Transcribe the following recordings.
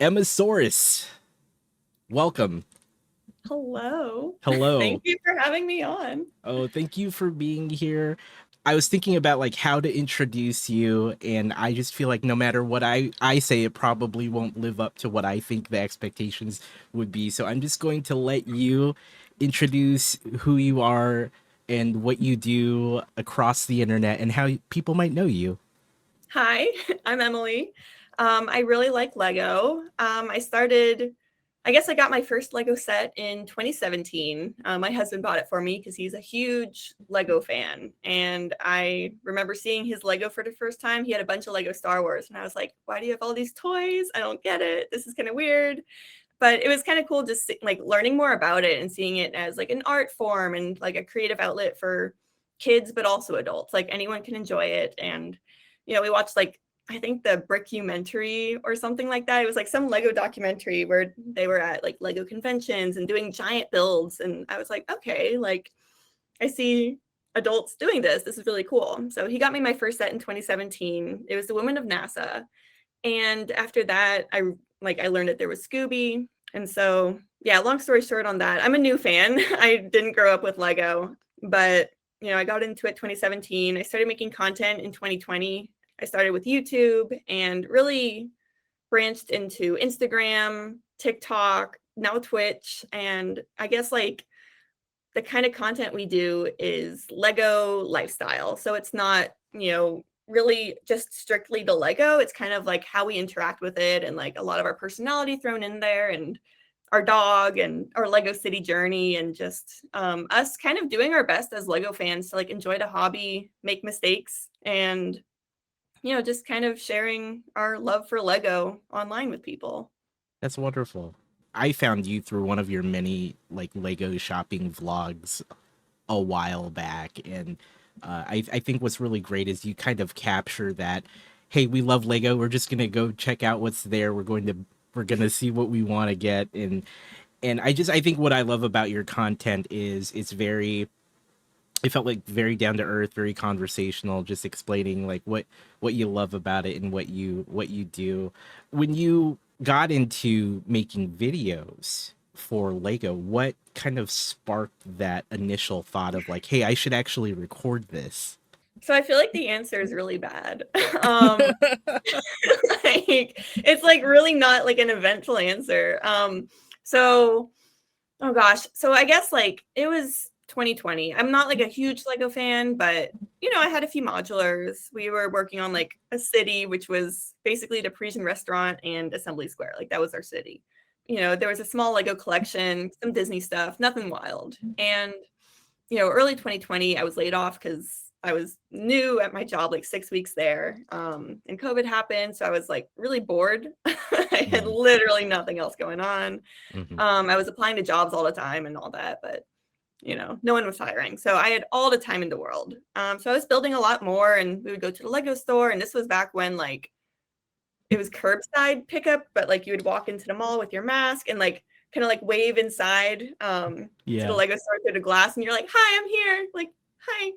Emmasaurus, welcome. Hello. Hello. Thank you for having me on. Oh, thank you for being here. I was thinking about like how to introduce you, and I just feel like no matter what I say, it probably won't live up to what I think the expectations would be. So I'm just going to let you introduce who you are and what you do across the internet and how people might know you. Hi, I'm Emily. I really like Lego. I guess I got my first Lego set in 2017. My husband bought it for me because he's a huge Lego fan. And I remember seeing his Lego for the first time. He had a bunch of Lego Star Wars. And I was like, why do you have all these toys? I don't get it. This is kind of weird. But it was kind of cool just like learning more about it and seeing it as like an art form and like a creative outlet for kids, but also adults. Like anyone can enjoy it. And, we watched like, I think the Brickumentary or something like that. It was like some Lego documentary where they were at like Lego conventions and doing giant builds. And I was like, okay, like I see adults doing this. This is really cool. So he got me my first set in 2017. It was the Women of NASA. And after that, I learned that there was Scooby. And so, yeah, long story short on that, I'm a new fan. I didn't grow up with Lego, but I got into it 2017. I started making content in 2020. I started with YouTube and really branched into Instagram, TikTok, now Twitch, and I guess like the kind of content we do is Lego lifestyle. So it's not, really just strictly the Lego. It's kind of like how we interact with it and like a lot of our personality thrown in there and our dog and our Lego City journey and just us kind of doing our best as Lego fans to like enjoy the hobby, make mistakes, and just kind of sharing our love for Lego online with people. That's wonderful. I found you through one of your many like Lego shopping vlogs a while back, and I think what's really great is you kind of capture that. Hey, we love Lego. We're just gonna go check out what's there. We're gonna see what we want to get, and I think what I love about your content is it felt like very down to earth, very conversational, just explaining like what you love about it and what you do. When you got into making videos for Lego, what kind of sparked that initial thought of like, hey, I should actually record this? So I feel like the answer is really bad. um like it's like really not like an eventful answer. So oh gosh. So I guess like it was 2020. I'm not like a huge Lego fan, but I had a few modulars. We were working on like a city, which was basically the Parisian restaurant and Assembly Square. Like that was our city. There was a small Lego collection, some Disney stuff, nothing wild. And early 2020, I was laid off because I was new at my job, like 6 weeks there. And COVID happened. So I was like really bored. I had Mm-hmm. literally nothing else going on. Mm-hmm. I was applying to jobs all the time and all that, but no one was hiring. So I had all the time in the world. So I was building a lot more and we would go to the Lego store. And this was back when like it was curbside pickup, but like you would walk into the mall with your mask and like kind of like wave inside to the Yeah. Lego store through the glass, and you're like, "Hi, I'm here." Like, "Hi,"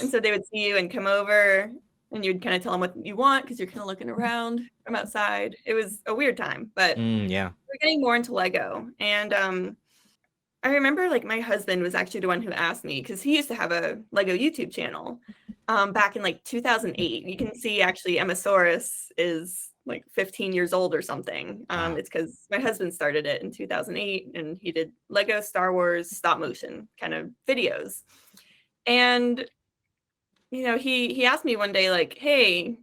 and so they would see you and come over, and you'd kind of tell them what you want because you're kind of looking around from outside. It was a weird time, but Yeah. we're getting more into Lego, and I remember like my husband was actually the one who asked me because he used to have a Lego YouTube channel back in like 2008. You can see actually Emmasaurus is like 15 years old or something. Wow. It's because my husband started it in 2008 and he did Lego Star Wars stop motion kind of videos. And he asked me one day, like, "Hey,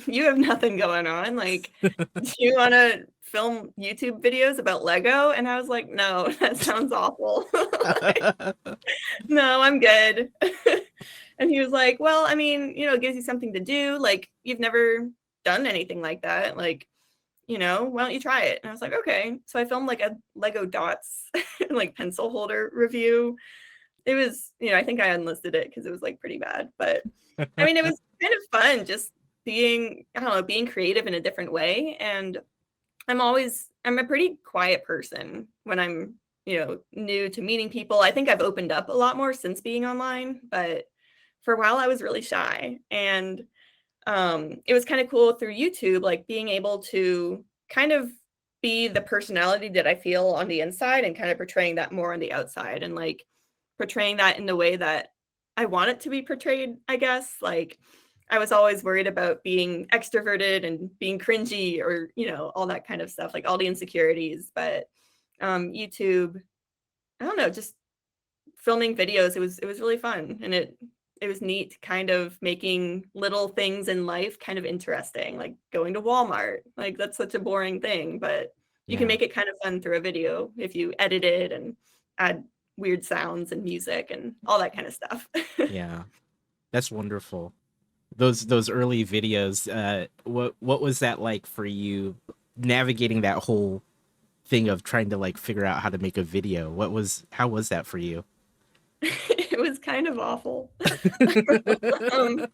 you have nothing going on. Like, do you want to film YouTube videos about Lego?" And I was like, "No, that sounds awful. Like, no, I'm good." And he was like, "Well, I mean, it gives you something to do. Like, you've never done anything like that. Like, why don't you try it?" And I was like, "Okay." So I filmed like a Lego dots like pencil holder review. It was, I think I unlisted it because it was like pretty bad. But I mean, it was kind of fun just being, I don't know, being creative in a different way. And I'm a pretty quiet person when I'm, new to meeting people. I think I've opened up a lot more since being online, but for a while I was really shy. And it was kind of cool through YouTube, like being able to kind of be the personality that I feel on the inside and kind of portraying that more on the outside, and like portraying that in the way that I want it to be portrayed, I guess. Like I was always worried about being extroverted and being cringy, or, all that kind of stuff, like all the insecurities. But YouTube, I don't know, just filming videos, it was really fun, and it was neat kind of making little things in life kind of interesting, like going to Walmart. Like that's such a boring thing, but you can Yeah. make it kind of fun through a video if you edit it and add weird sounds and music and all that kind of stuff. Yeah. That's wonderful. Those early videos, what was that like for you, navigating that whole thing of trying to like figure out how to make a video? How was that for you? It was kind of awful. um,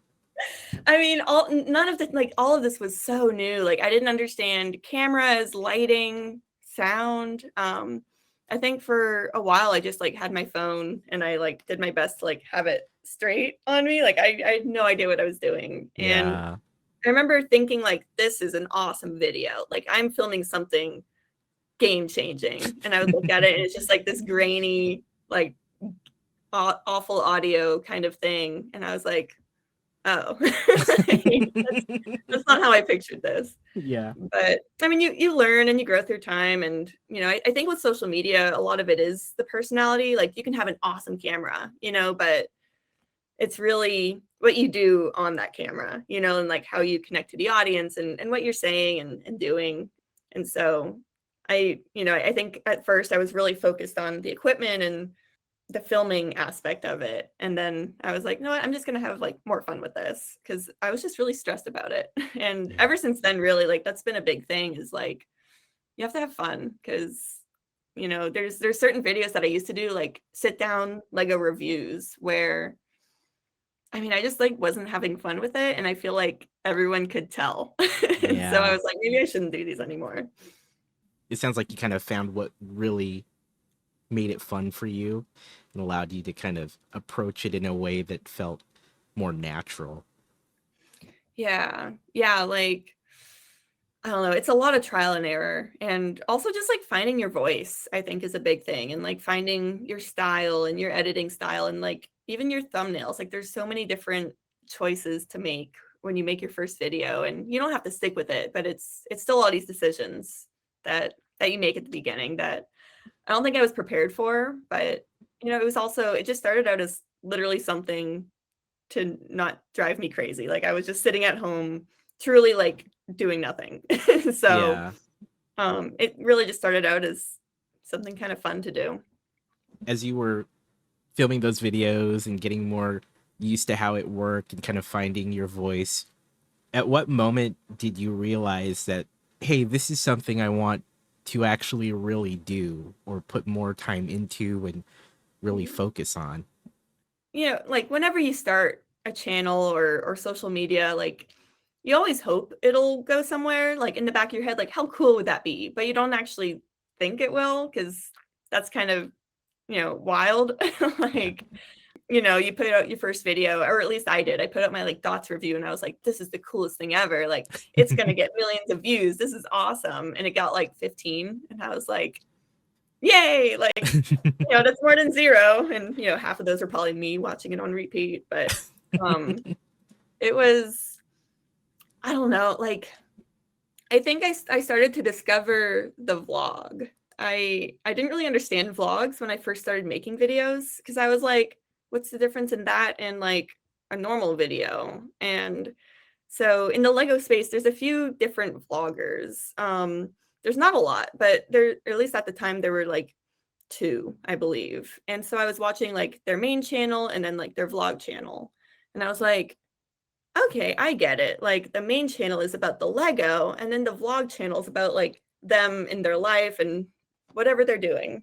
I mean, all of this was so new. Like I didn't understand cameras, lighting, sound. I think for a while I just like had my phone and I like did my best to like have it straight on me. Like I had no idea what I was doing. And Yeah. I remember thinking like this is an awesome video. Like I'm filming something game changing. And I would look at it and it's just like this grainy, like awful audio kind of thing. And I was like, oh, that's not how I pictured this. Yeah. But I mean, you learn and you grow through time. And, I think with social media, a lot of it is the personality. Like you can have an awesome camera, but it's really what you do on that camera, and like how you connect to the audience and what you're saying and doing. And so I think at first I was really focused on the equipment and the filming aspect of it. And then I was like, no, I'm just going to have like more fun with this, because I was just really stressed about it. And Yeah. ever since then, really, like that's been a big thing, is like you have to have fun, because there's certain videos that I used to do, like sit down Lego reviews, where I mean I just like wasn't having fun with it, and I feel like everyone could tell. And so I Yeah. was like, maybe I shouldn't do these anymore. It sounds like you kind of found what really made it fun for you and allowed you to kind of approach it in a way that felt more natural. Yeah. Yeah, like I don't know, it's a lot of trial and error, and also just like finding your voice, I think is a big thing, and like finding your style and your editing style and like even your thumbnails. Like there's so many different choices to make when you make your first video, and you don't have to stick with it, but it's still all these decisions that you make at the beginning that I don't think I was prepared for. But it just started out as literally something to not drive me crazy. Like I was just sitting at home, truly like doing nothing. So Yeah. it really just started out as something kind of fun to do. As you were filming those videos and getting more used to how it worked and kind of finding your voice, at what moment did you realize that, hey, this is something I want to actually really do or put more time into and really Mhm. focus on? Like whenever you start a channel or social media, like you always hope it'll go somewhere, like in the back of your head, like how cool would that be? But you don't actually think it will, because that's kind of, wild. Yeah. Like, you put out your first video, or at least I did. I put out my like dots review and I was like, this is the coolest thing ever. Like it's gonna get millions of views. This is awesome. And it got like 15. And I was like, yay, like, that's more than zero. And half of those are probably me watching it on repeat. But um it was, I don't know, like I think I started to discover the vlog. I didn't really understand vlogs when I first started making videos, because I was like, what's the difference in that and like a normal video? And so in the Lego space, there's a few different vloggers. There's not a lot, but there, or at least at the time, there were like two, I believe. And so I was watching like their main channel and then like their vlog channel. And I was like, okay, I get it. Like the main channel is about the Lego, and then the vlog channel is about like them in their life and whatever they're doing.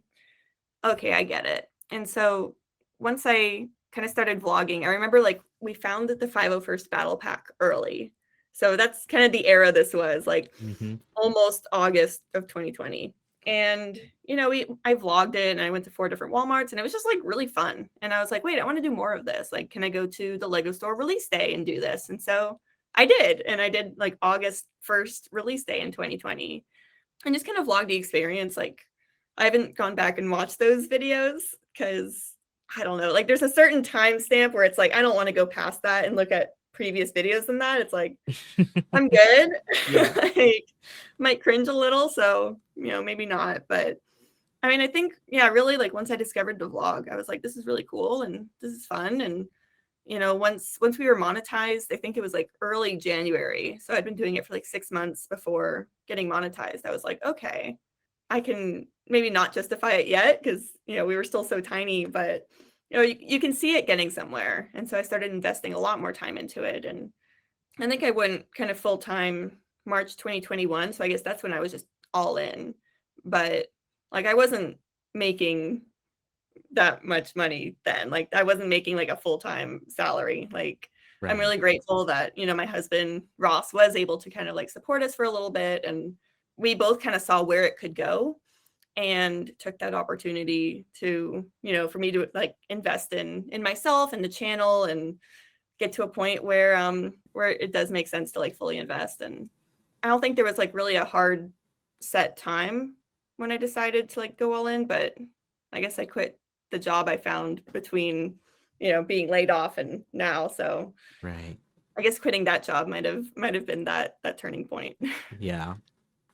Okay, I get it. And so once I kind of started vlogging, I remember like we found the 501st Battle Pack early. So that's kind of the era this was, like Hmm. almost August of 2020. And I vlogged it and I went to 4 different Walmarts, and it was just like really fun. And I was like, wait, I want to do more of this. Like, can I go to the Lego store release day and do this? And so I did. And I did like August 1st release day in 2020. and just kind of vlog the experience. Like, I haven't gone back and watched those videos because I don't know. Like, there's a certain timestamp where it's like I don't want to go past that and look at previous videos than that. It's like I'm good. Yeah. Like, might cringe a little, so maybe not. But I mean, I think really like once I discovered the vlog, I was like, this is really cool and this is fun. And once we were monetized, I think it was like early January. So I'd been doing it for like 6 months before getting monetized. I was like, okay, I can maybe not justify it yet because we were still so tiny, but you can see it getting somewhere. And so I started investing a lot more time into it. And I think I went kind of full time March 2021. So I guess that's when I was just all in. But like I wasn't making that much money then. Like I wasn't making like a full-time salary. Like I'm Right. really grateful that, my husband Ross was able to kind of like support us for a little bit, and we both kind of saw where it could go and took that opportunity to, for me to like invest in myself and the channel and get to a point where it does make sense to like fully invest. And I don't think there was like really a hard set time when I decided to like go all in, but I guess I quit the job I found between, being laid off and now. So Right. I guess quitting that job might have been that turning point. Yeah.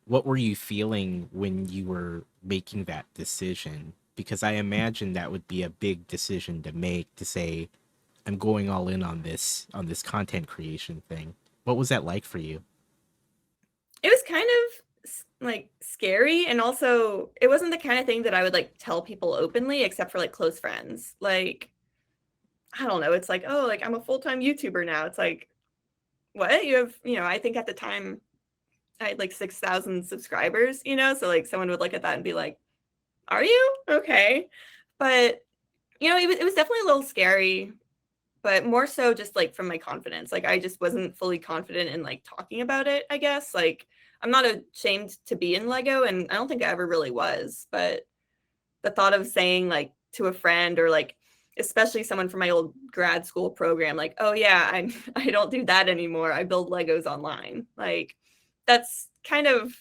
What were you feeling when you were making that decision? Because I imagine that would be a big decision to make, to say, I'm going all in on this content creation thing. What was that like for you? It was kind of like scary, and also it wasn't the kind of thing that I would like tell people openly except for like close friends. Like I don't know, it's like, oh, like I'm a full-time YouTuber now. It's like, what? You have, I think at the time I had like 6,000 subscribers, so like someone would look at that and be like, are you? Okay. But it was definitely a little scary, but more so just like from my confidence. Like I just wasn't fully confident in like talking about it, I guess. Like I'm not ashamed to be in Lego, and I don't think I ever really was, but the thought of saying like to a friend or like especially someone from my old grad school program, like, oh yeah, I don't do that anymore, I build Legos online. Like that's kind of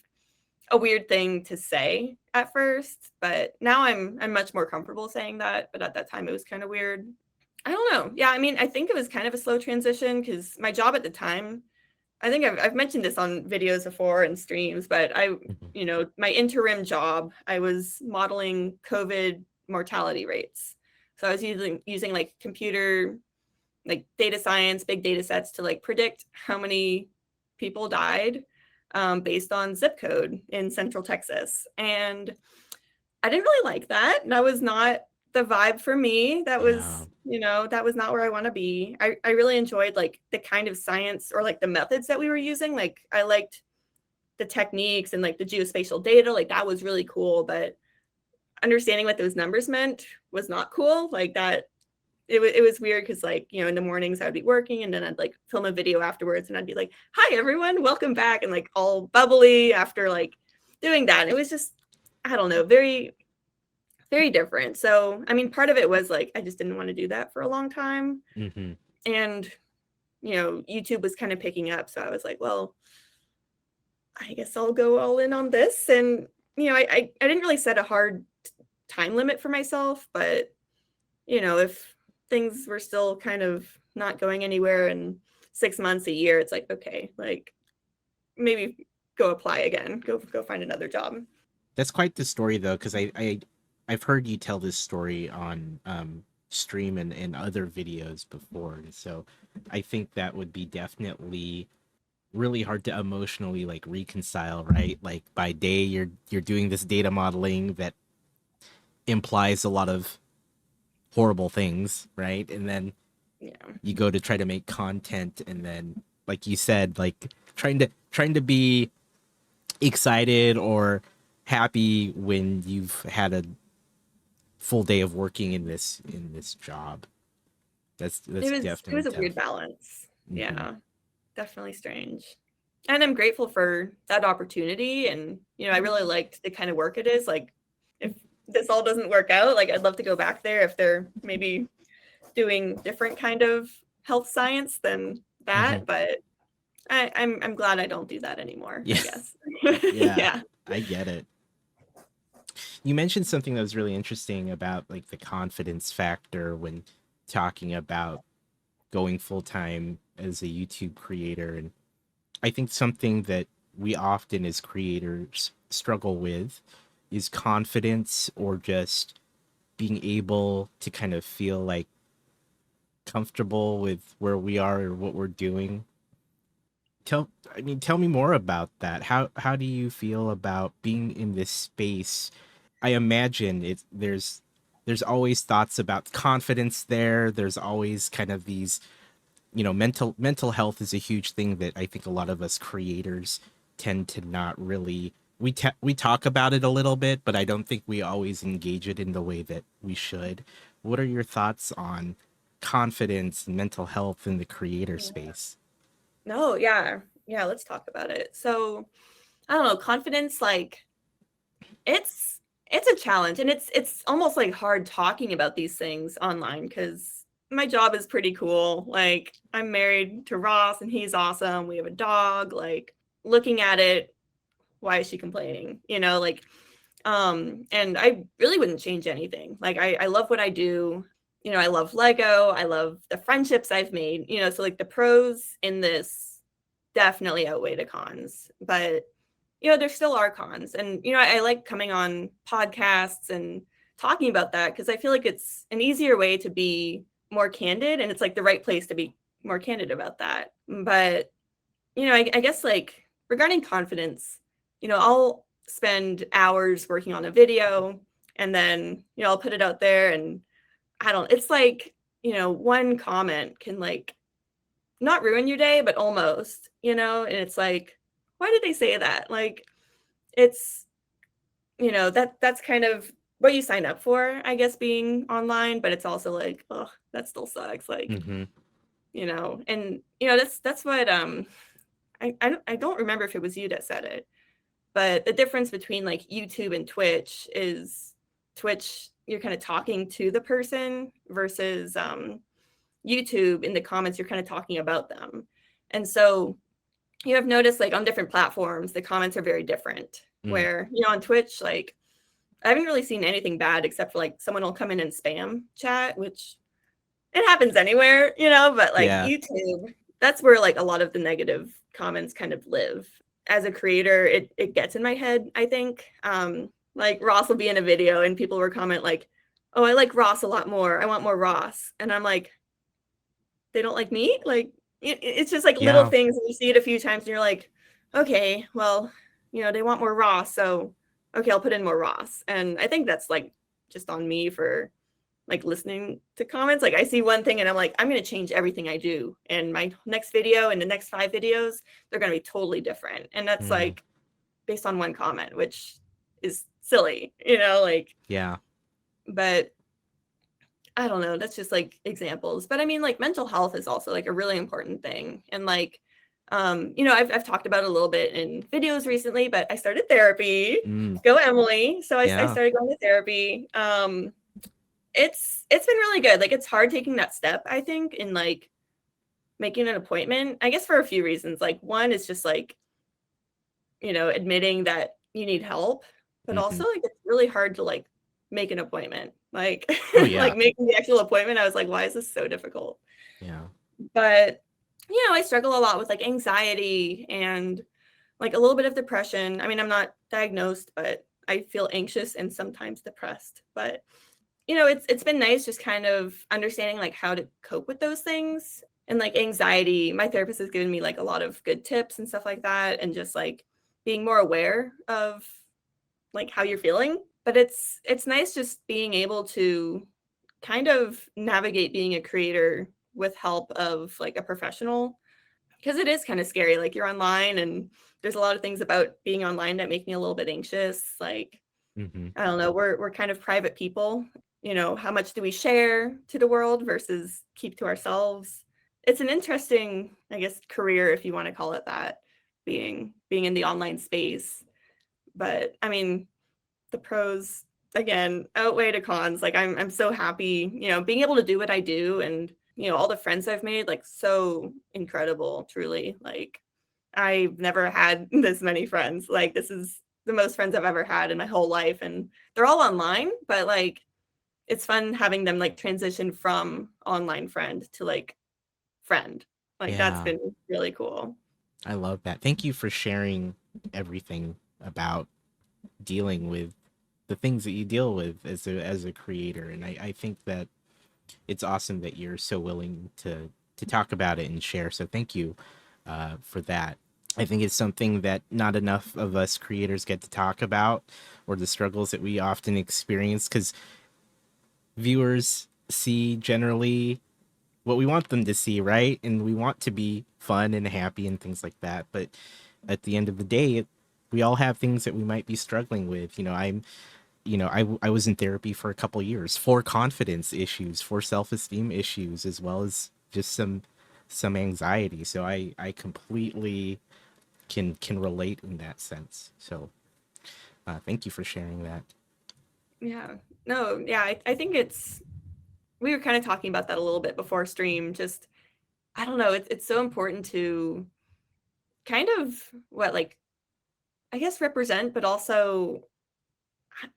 a weird thing to say at first, but now I'm much more comfortable saying that. But at that time it was kind of weird. I don't know. Yeah, I mean, I think it was kind of a slow transition because my job at the time, I think I've mentioned this on videos before and streams, but Mhm. my interim job, I was modeling COVID mortality rates. So I was using like computer, like data science, big data sets to like predict how many people died based on zip code in Central Texas. And I didn't really like that. That was not the vibe for me. Yeah. That was not where I want to be. I really enjoyed like the kind of science or like the methods that we were using. Like I liked the techniques and like the geospatial data. Like that was really cool. But understanding what those numbers meant was not cool. Like that it was weird because like in the mornings I'd be working and then I'd like film a video afterwards and I'd be like, hi everyone, welcome back, and like all bubbly after like doing that. It was just, I don't know, very very different. So, I mean, part of it was like I just didn't want to do that for a long time. Hmm. And, YouTube was kind of picking up. So I was like, well, I guess I'll go all in on this. And, I didn't really set a hard time limit for myself, but, if things were still kind of not going anywhere in 6 months, a year, it's like, okay, like maybe go apply again, go find another job. That's quite the story though, because I've heard you tell this story on stream and other videos before, and so I think that would be definitely really hard to emotionally like reconcile, right? Like by day you're doing this data modeling that implies a lot of horrible things, right? And then Yeah. you go to try to make content, and then like you said, like trying to be excited or happy when you've had a full day of working in this job. That's It definitely was a weird tough. balance. Hmm. Yeah. Definitely strange. And I'm grateful for that opportunity. And, I really liked the kind of work it is. Like, if this all doesn't work out, like, I'd love to go back there if they're maybe doing different kind of health science than Hmm. that. But I'm glad I don't do that anymore, I Yeah. guess. Yeah. Yeah. I get it. You mentioned something that was really interesting about like the confidence factor when talking about going full time as a YouTube creator. And I think something that we often as creators struggle with is confidence, or just being able to kind of feel like comfortable with where we are or what we're doing. Tell me more about that. How do you feel about being in this space? I imagine there's always thoughts about confidence there. There's always kind of these, mental health is a huge thing that I think a lot of us creators tend to not really, we talk about it a little bit, but I don't think we always engage it in the way that we should. What are your thoughts on confidence and mental health in the creator space? No, yeah. Yeah, let's talk about it. So, I don't know, confidence, like it's it's a challenge, and it's almost like hard talking about these things online because my job is pretty cool. Like, I'm married to Ross and he's awesome. We have a dog. Like, looking at it, why is she complaining? Like, and I really wouldn't change anything. Like, I love what I do. I love Lego. I love the friendships I've made. So like the pros in this definitely outweigh the cons. But there still are cons. And I like coming on podcasts and talking about that because I feel like it's an easier way to be more candid, and it's like the right place to be more candid about that. But I guess like regarding confidence, I'll spend hours working on a video, and then I'll put it out there, and I don't, it's like, one comment can like not ruin your day, but almost, and it's like, why did they say that? Like, it's, that's kind of what you sign up for, I guess, being online, but it's also like, oh, that still sucks. Like, Mm-hmm. and that's what I don't remember if it was you that said it, but the difference between like YouTube and Twitch is Twitch, you're kind of talking to the person versus YouTube in the comments, you're kind of talking about them. And so you have noticed like on different platforms, the comments are very different. Mm. Where, on Twitch, like I haven't really seen anything bad except for like someone will come in and spam chat, which it happens anywhere, but like Yeah. YouTube, that's where like a lot of the negative comments kind of live. As a creator, it gets in my head, I think. Like Ross will be in a video and people will comment like, oh, I like Ross a lot more. I want more Ross. And I'm like, they don't like me? Like it's just like little Yeah. things, and you see it a few times and you're like, okay, well, they want more Ross, so okay, I'll put in more Ross. And I think that's like just on me for like listening to comments. Like I see one thing and I'm like, I'm going to change everything I do. And my next video and the next 5 videos, they're going to be totally different. And that's Mm. like based on one comment, which is silly, like, Yeah. but I don't know. That's just like examples. But I mean, like mental health is also like a really important thing. And like, I've talked about it a little bit in videos recently, but I started therapy. Mm. Go Emily. So I Yeah. started going to therapy. It's been really good. Like it's hard taking that step, I think, in like making an appointment. I guess for a few reasons. Like one is just like, admitting that you need help, but Mm-hmm. also like it's really hard to like make an appointment. Like Oh yeah. like making the actual appointment, I was like, why is this so difficult? Yeah. But I struggle a lot with like anxiety and like a little bit of depression. I mean, I'm not diagnosed, but I feel anxious and sometimes depressed. But it's been nice just kind of understanding like how to cope with those things. And like anxiety, my therapist has given me like a lot of good tips and stuff like that, and just like being more aware of like how you're feeling. But it's nice just being able to kind of navigate being a creator with help of like a professional, because it is kind of scary. Like you're online and there's a lot of things about being online that make me a little bit anxious. Like, Mm-hmm. I don't know, we're kind of private people. How much do we share to the world versus keep to ourselves? It's an interesting, I guess, career, if you want to call it that, being in the online space. But I mean, the pros again outweigh the cons. Like I'm so happy, being able to do what I do, and all the friends I've made, like so incredible, truly. Like I've never had this many friends. Like this is the most friends I've ever had in my whole life, and they're all online, but like it's fun having them like transition from online friend to like friend. Like that's Yeah, been really cool. I love that. Thank you for sharing everything about dealing with the things that you deal with as a creator. And I think that it's awesome that you're so willing to talk about it and share. So thank you for that. I think it's something that not enough of us creators get to talk about, or the struggles that we often experience, because viewers see generally what we want them to see, right? And we want to be fun and happy and things like that. But at the end of the day, we all have things that we might be struggling with. I was in therapy for a couple years for confidence issues, for self-esteem issues, as well as just some anxiety. So I completely can relate in that sense. So thank you for sharing that. Yeah. No, yeah, I think it's we were kind of talking about that a little bit before stream. Just I don't know, it's so important to kind of what like I guess represent, but also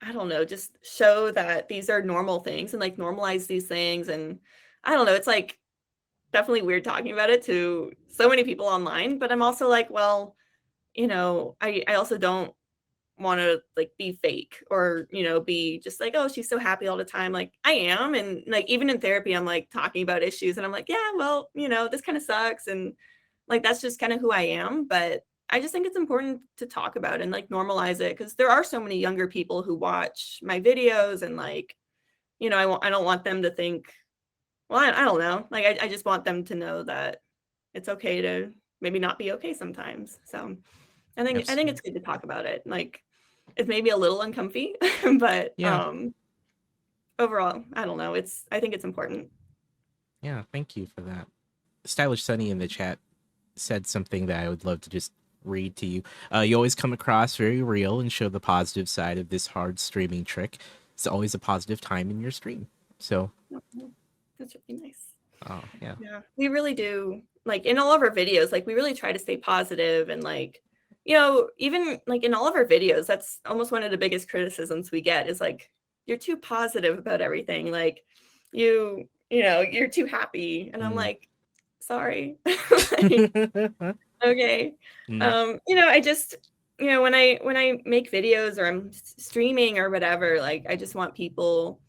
I don't know, just show that these are normal things and like normalize these things. And I don't know, it's like definitely weird talking about it to so many people online, but I'm also like, well, I also don't want to like be fake or, be just like, oh, she's so happy all the time. Like I am. And like even in therapy, I'm like talking about issues and I'm like, yeah, well, this kind of sucks. And like that's just kind of who I am. But I just think it's important to talk about and like normalize it because there are so many younger people who watch my videos and like, I don't want them to think, well, I don't know. Like I just want them to know that it's okay to maybe not be okay sometimes. So I think Absolutely. it's good to talk about it. Like it's maybe a little uncomfy, but Yeah. overall, I don't know. I think it's important. Yeah. Thank you for that. Stylish Sunny in the chat said something that I would love to just read to you. You always come across very real and show the positive side of this hard streaming trick. It's always a positive time in your stream. So, Mhm. That's really nice. oh yeah. Yeah, we really do. Like in all of our videos, like we really try to stay positive and like, even like in all of our videos, that's almost one of the biggest criticisms we get is like, you're too positive about everything. Like you're too happy. And I'm Mm. like, sorry. Like, okay. Mm. I just, when I make videos or I'm streaming or whatever, like I just want people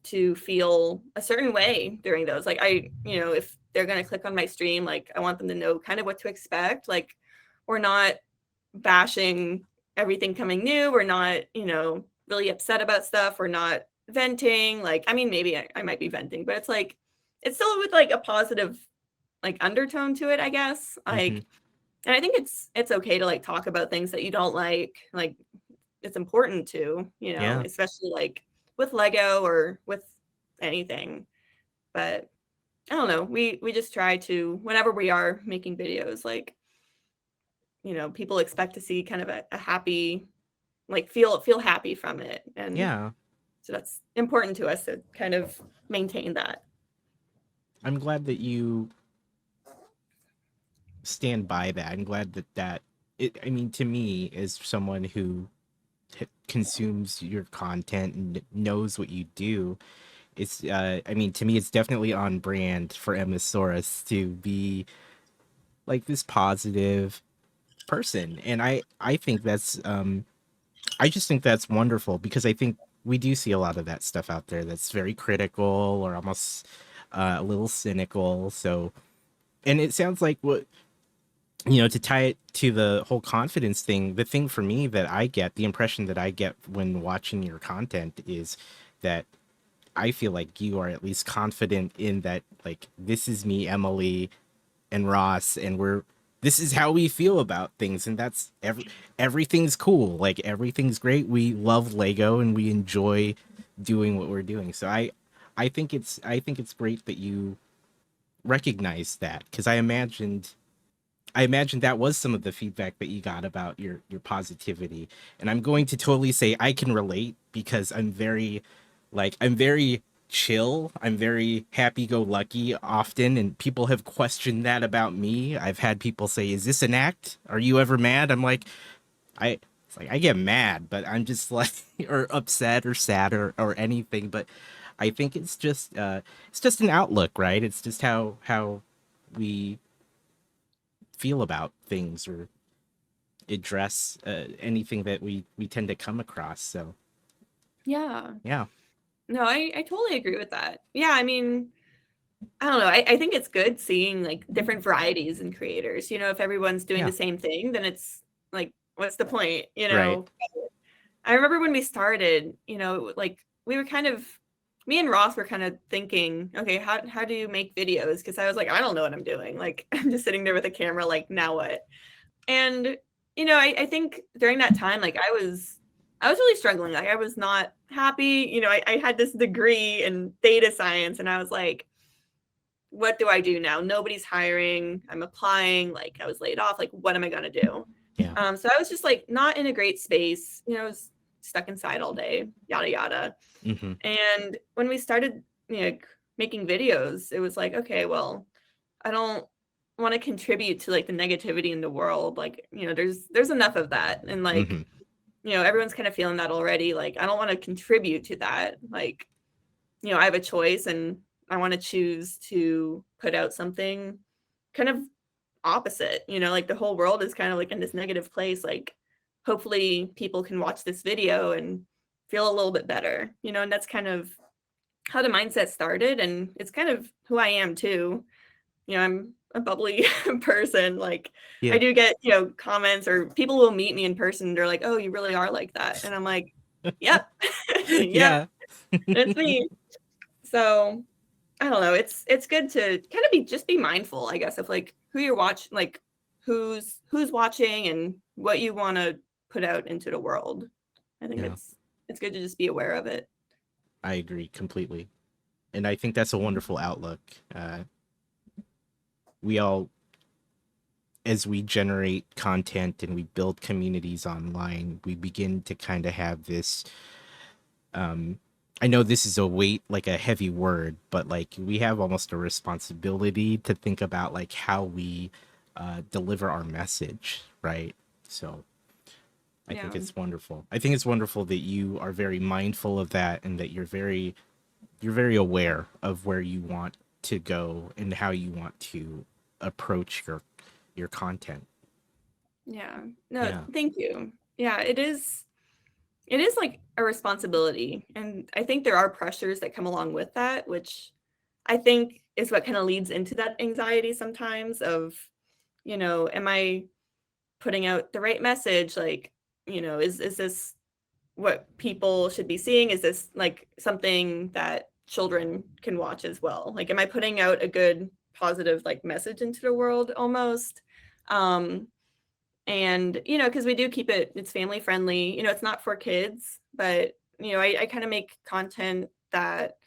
to feel a certain way during those. Like if they're going to click on my stream, like I want them to know kind of what to expect. Like we're not bashing everything coming new. We're not, really upset about stuff. We're not venting. Like, I mean, maybe I might be venting, but it's like, it's still with like a positive like undertone to it, I guess. Hmm. Like, and I think it's okay to like talk about things that you don't like. Like it's important to, Yeah. especially like with Lego or with anything. But I don't know. We just try to whenever we are making videos, like, people expect to see kind of a happy, like feel happy from it. And Yeah. so that's important to us to kind of maintain that. I'm glad that you stand by that. I'm glad that it. I mean, to me, as someone who consumes your content and knows what you do, it's. I mean, to me, it's definitely on brand for Emmasaurus to be like this positive person, and I think that's I just think that's wonderful because I think we do see a lot of that stuff out there that's very critical or almost a little cynical. So, and it sounds like what to tie it to the whole confidence thing, the thing for me that I get, the impression that I get when watching your content is that I feel like you are at least confident in that, like, this is me, Emily and Ross, and this is how we feel about things, and that's everything's cool, like everything's great. We love Lego and we enjoy doing what we're doing. So I think it's great that you recognize that, because I imagined that was some of the feedback that you got about your positivity. And I'm going to totally say I can relate because I'm very chill. I'm very happy go lucky often, and people have questioned that about me. I've had people say, "Is this an act? Are you ever mad?" I'm like, I It's like I get mad, but I'm just like or upset or sad or anything. But I think it's just an outlook, right? It's just how we feel about things or address anything that we tend to come across. So Yeah. yeah, No, I totally agree with that. Yeah, I mean, I don't know. I think it's good seeing like different varieties in creators. If everyone's doing yeah, the same thing, then it's like, what's the point? right, I remember when we started, like we were kind of, me and Ross were kind of thinking, okay, how do you make videos? Because I was like, I don't know what I'm doing. Like, I'm just sitting there with a camera, like, now what? And I think during that time, like I was really struggling. Like I was not happy. I had this degree in data science, and I was like, what do I do now? Nobody's hiring. I'm applying. Like I was laid off. Like what am I gonna do? yeah, So I was just like not in a great space. I was stuck inside all day, yada yada. mm-hmm, And when we started, making videos, it was like, okay, well, I don't want to contribute to like the negativity in the world. Like, there's enough of that. And like, mm-hmm, everyone's kind of feeling that already. Like, I don't want to contribute to that. Like, I have a choice and I want to choose to put out something kind of opposite. Like the whole world is kind of like in this negative place. Like, hopefully people can watch this video and feel a little bit better, and that's kind of how the mindset started. And it's kind of who I am too. I'm a bubbly person. Like I yeah, do get, comments or people will meet me in person. They're like, oh, you really are like that. And I'm like, yep, yep, yeah, it's me. So I don't know. It's good to kind of be mindful, I guess, of like who you're watching, like who's watching and what you want to put out into the world. I think yeah. it's good to just be aware of it. I agree completely, and I think that's a wonderful outlook. We all, as we generate content and we build communities online, we begin to kind of have this. I know this is a weight, like a heavy word, but like we have almost a responsibility to think about like how we deliver our message, right? So I think Yeah. it's wonderful. I think it's wonderful that you are very mindful of that and that you're very aware of where you want to go and how you want to approach your content. Yeah. No, Yeah. thank you. Yeah, it is like a responsibility. And I think there are pressures that come along with that, which I think is what kind of leads into that anxiety sometimes of, am I putting out the right message? Like, is this what people should be seeing? Is this like something that children can watch as well? Like, am I putting out a good positive like message into the world almost? Um, and because we do keep it's family friendly. It's not for kids, but I kind of make content that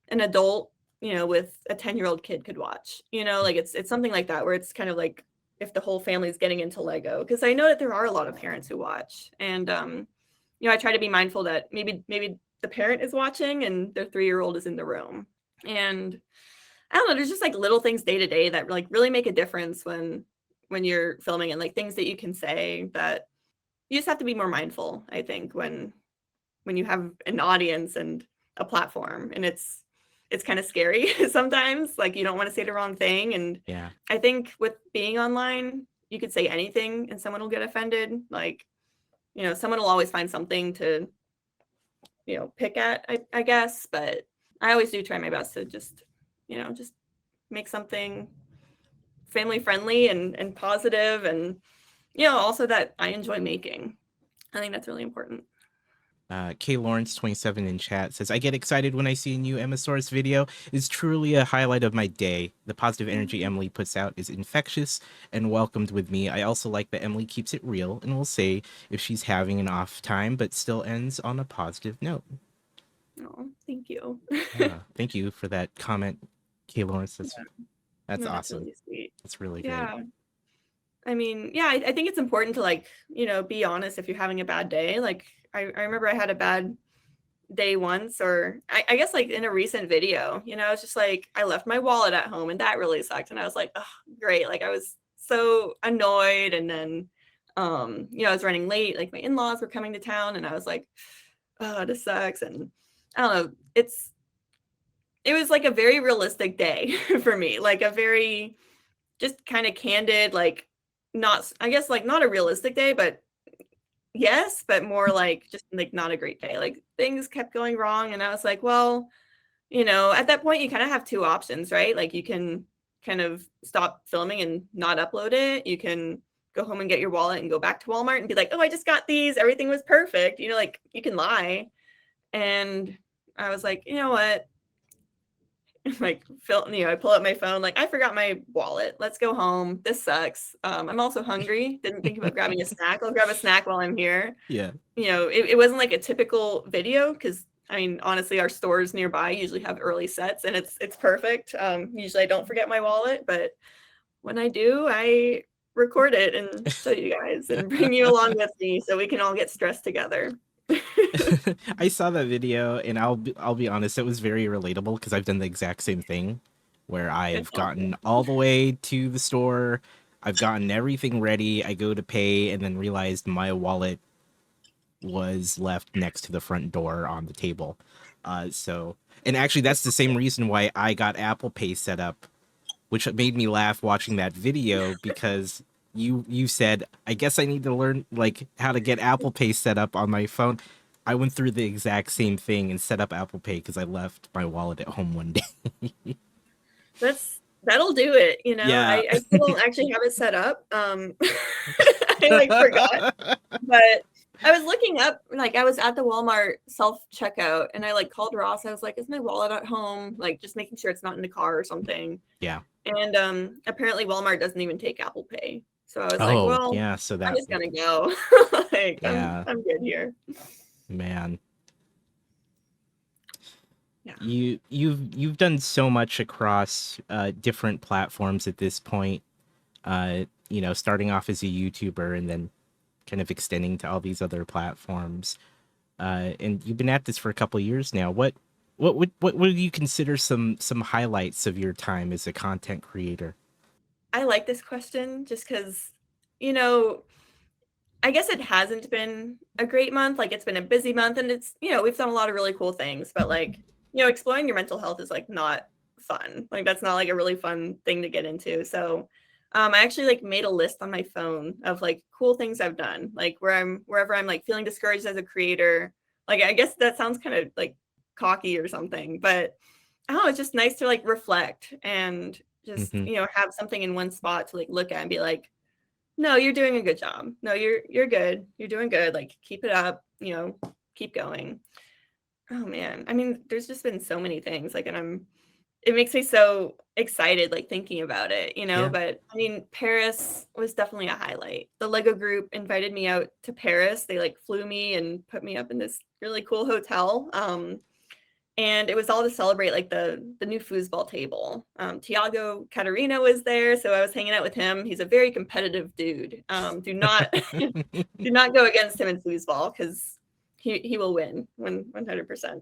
an adult, with a 10-year-old kid could watch. Like it's something like that where it's kind of like if the whole family is getting into Lego, because I know that there are a lot of parents who watch. And I try to be mindful that maybe the parent is watching and their 3-year-old is in the room. And I don't know, there's just like little things day to day that like really make a difference when you're filming, and like things that you can say that you just have to be more mindful, I think, when you have an audience and a platform. And it's kind of scary sometimes, like you don't want to say the wrong thing. And Yeah. I think with being online, you could say anything and someone will get offended. Like, someone will always find something to, pick at, I guess. But I always do try my best to just make something family friendly and positive, and also that I enjoy making. I think that's really important. K Lawrence 27 in chat says, I get excited when I see a new Emmasaurus video. It's truly a highlight of my day. The positive energy Emily puts out is infectious and welcomed with me. I also like that Emily keeps it real and will say if she's having an off time, but still ends on a positive note. Oh, thank you. Yeah. Thank you for that comment, K Lawrence. That's No, that's awesome. really sweet. That's really great. Yeah. I mean, yeah, I think it's important to like, be honest if you're having a bad day. Like I remember I had a bad day once, or I guess like in a recent video, it's just like I left my wallet at home and that really sucked. And I was like, oh, great. Like I was so annoyed. And then I was running late, like my in-laws were coming to town, and I was like, oh, this sucks. And I don't know, it was like a very realistic day for me, like a very just kind of candid, like not, I guess, like not a realistic day, but yes, but more like just like not a great day. Like things kept going wrong. And I was like, well, at that point, you kind of have two options, right? Like you can kind of stop filming and not upload it. You can go home and get your wallet and go back to Walmart and be like, oh, I just got these. Everything was perfect. Like you can lie. And I was like, you know what? Like, I pull up my phone, like, I forgot my wallet. Let's go home. This sucks. I'm also hungry. Didn't think about grabbing a snack. I'll grab a snack while I'm here. Yeah. It wasn't like a typical video because I mean, honestly, our stores nearby usually have early sets and it's perfect. Usually I don't forget my wallet, but when I do, I record it and show you guys and bring you along with me so we can all get stressed together. I saw that video, and I'll be honest, it was very relatable because I've done the exact same thing, where It's I've awesome. gotten all the way to the store, I've gotten everything ready, I go to pay, and then realized my wallet was left next to the front door on the table. And actually, that's the same reason why I got Apple Pay set up, which made me laugh watching that video because you said, I guess I need to learn like how to get Apple Pay set up on my phone. I went through the exact same thing and set up Apple Pay because I left my wallet at home one day. That'll do it. Yeah. I still don't actually have it set up. I like forgot, but I was looking up, like I was at the Walmart self checkout and I like called Ross. I was like, is my wallet at home? Like just making sure it's not in the car or something. Yeah. And apparently Walmart doesn't even take Apple Pay. So I was like, Oh, well, yeah. So I'm that, just gonna go. Like yeah, I'm good here. man. Yeah. You've done so much across different platforms at this point. Starting off as a YouTuber and then kind of extending to all these other platforms. And you've been at this for a couple of years now. What would you consider some highlights of your time as a content creator? I like this question just because, you know, I guess it hasn't been a great month. Like it's been a busy month and we've done a lot of really cool things, but like, exploring your mental health is like not fun. Like that's not like a really fun thing to get into. So I actually like made a list on my phone of like cool things I've done, like wherever I'm like feeling discouraged as a creator. Like I guess that sounds kind of like cocky or something, but oh, it's just nice to like reflect and just, Hmm. have something in one spot to like look at and be like, no, you're doing a good job. No, you're good. You're doing good. Like keep it up, keep going. Oh man. I mean, there's just been so many things like and it makes me so excited like thinking about it, Yeah. but I mean, Paris was definitely a highlight. The Lego group invited me out to Paris. They like flew me and put me up in this really cool hotel. And it was all to celebrate like the new foosball table. Tiago Caterina was there, so I was hanging out with him. He's a very competitive dude. Do not do not go against him in foosball because he will win 100%.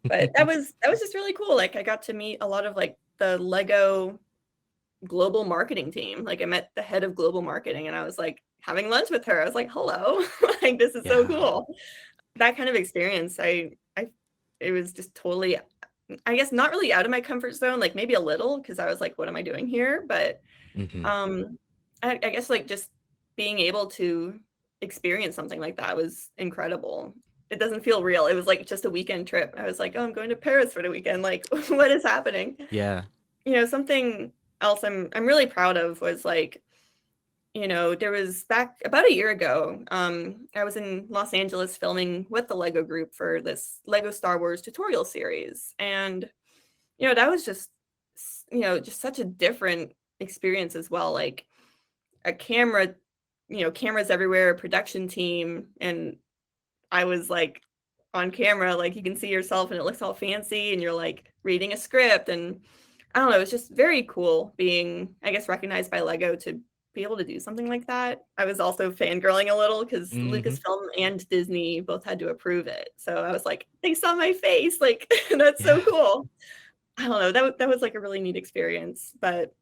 But that was just really cool. Like I got to meet a lot of like the Lego global marketing team. Like I met the head of global marketing, and I was like having lunch with her. I was like, hello, like this is so Yeah. cool. That kind of experience, I it was just totally, I guess, not really out of my comfort zone, like maybe a little, because I was like, what am I doing here? But Hmm. I guess like just being able to experience something like that was incredible. It doesn't feel real. It was like just a weekend trip. I was like, oh, I'm going to Paris for the weekend. Like, what is happening? Yeah. Something else I'm really proud of was like, there was back about a year ago, I was in Los Angeles filming with the Lego group for this Lego Star Wars tutorial series. And, that was just such a different experience as well. Like a camera, cameras everywhere, a production team. And I was like on camera, like you can see yourself and it looks all fancy and you're like reading a script. And I don't know, it's just very cool being, I guess, recognized by Lego to be able to do something like that. I was also fangirling a little because Hmm. Lucasfilm and Disney both had to approve it. So I was like, they saw my face. Like, that's so Yeah. cool. I don't know. That was like a really neat experience. But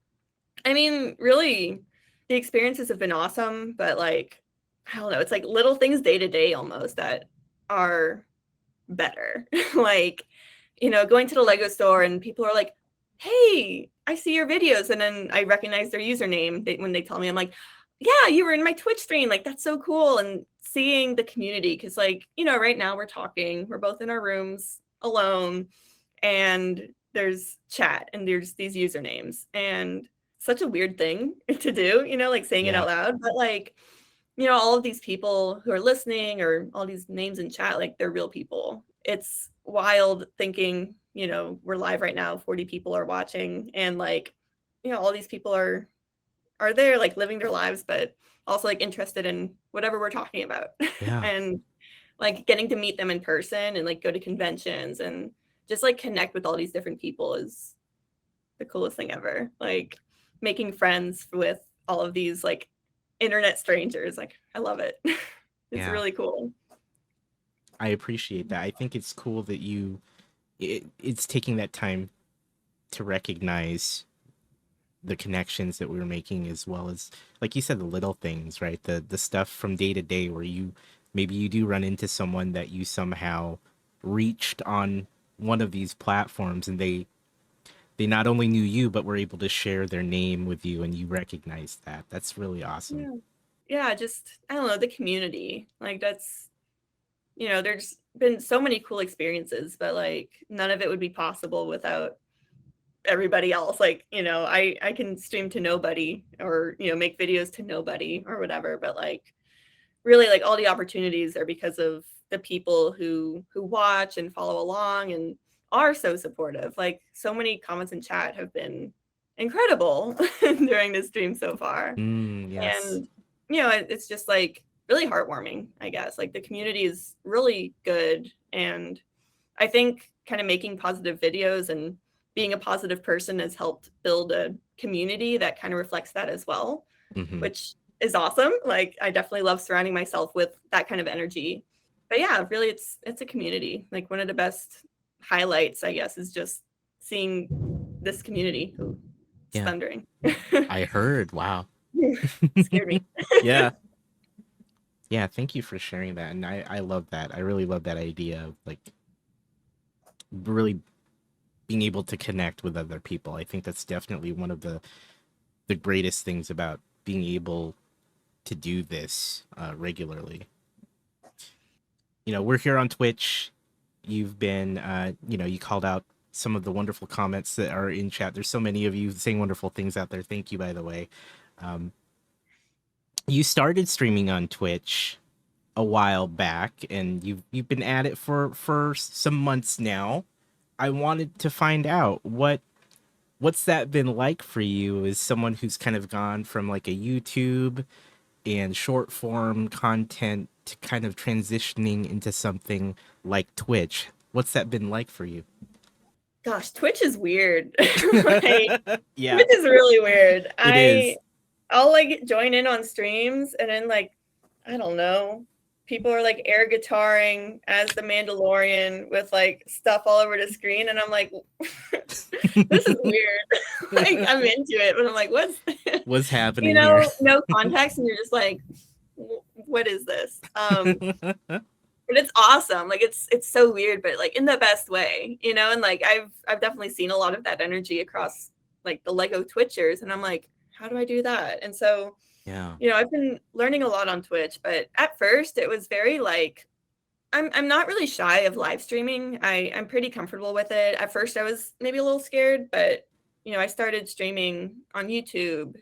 I mean, really, the experiences have been awesome. But like, I don't know, it's like little things day to day almost that are better. Like, going to the Lego store and people are like, "Hey, I see your videos." And then I recognize their username when they tell me, I'm like, "Yeah, you were in my Twitch stream." Like, that's so cool. And seeing the community, because, like, right now we're both in our rooms alone, and there's chat and there's these usernames. And such a weird thing to do, like saying it Yeah. out loud. But, like, all of these people who are listening or all these names in chat, like they're real people. It's wild thinking, we're live right now, 40 people are watching, and like, all these people are there like living their lives, but also like interested in whatever we're talking about. Yeah. And like getting to meet them in person and like go to conventions and just like connect with all these different people is the coolest thing ever. Like making friends with all of these like internet strangers. Like I love it. It's Yeah. really cool. I appreciate that. I think it's cool that it's taking that time to recognize the connections that we were making, as well as, like you said, the little things, right? The stuff from day to day where maybe you do run into someone that you somehow reached on one of these platforms, and they not only knew you but were able to share their name with you, and you recognize that. That's really awesome. Yeah. Yeah, just I don't know, the community. Like that's there's been so many cool experiences, but like none of it would be possible without everybody else. Like, I can stream to nobody or, make videos to nobody or whatever, but like really like all the opportunities are because of the people who watch and follow along and are so supportive. Like so many comments in chat have been incredible during this stream so far. Yes. And it's just like really heartwarming, I guess. Like the community is really good, and I think kind of making positive videos and being a positive person has helped build a community that kind of reflects that as well, Hmm. which is awesome. Like I definitely love surrounding myself with that kind of energy. But yeah, really it's a community. Like one of the best highlights, I guess, is just seeing this community. Ooh, it's Yeah. thundering. I heard. Wow. Scared me. Yeah. Yeah, thank you for sharing that. And I love that. I really love that idea of like really being able to connect with other people. I think that's definitely one of the greatest things about being able to do this regularly. We're here on Twitch. You've been, you called out some of the wonderful comments that are in chat. There's so many of you saying wonderful things out there. Thank you, by the way. Um, you started streaming on Twitch a while back, and you've been at it for some months now. I wanted to find out what's that been like for you as someone who's kind of gone from like a YouTube and short form content to kind of transitioning into something like Twitch. What's that been like for you? Gosh, Twitch is weird. Like Yeah, Twitch is really weird. it is. I'll like join in on streams and then like I don't know. People are like air guitaring as the Mandalorian with like stuff all over the screen, and I'm like, this is weird. Like I'm into it, but I'm like, what's What's happening here? no context, and you're just like, what is this? But it's awesome. Like it's so weird, but like in the best way, and like I've definitely seen a lot of that energy across like the Lego Twitchers, and I'm like, how do I do that? And so, Yeah. I've been learning a lot on Twitch, but at first it was very like I'm not really shy of live streaming. I'm pretty comfortable with it. At first I was maybe a little scared, but I started streaming on YouTube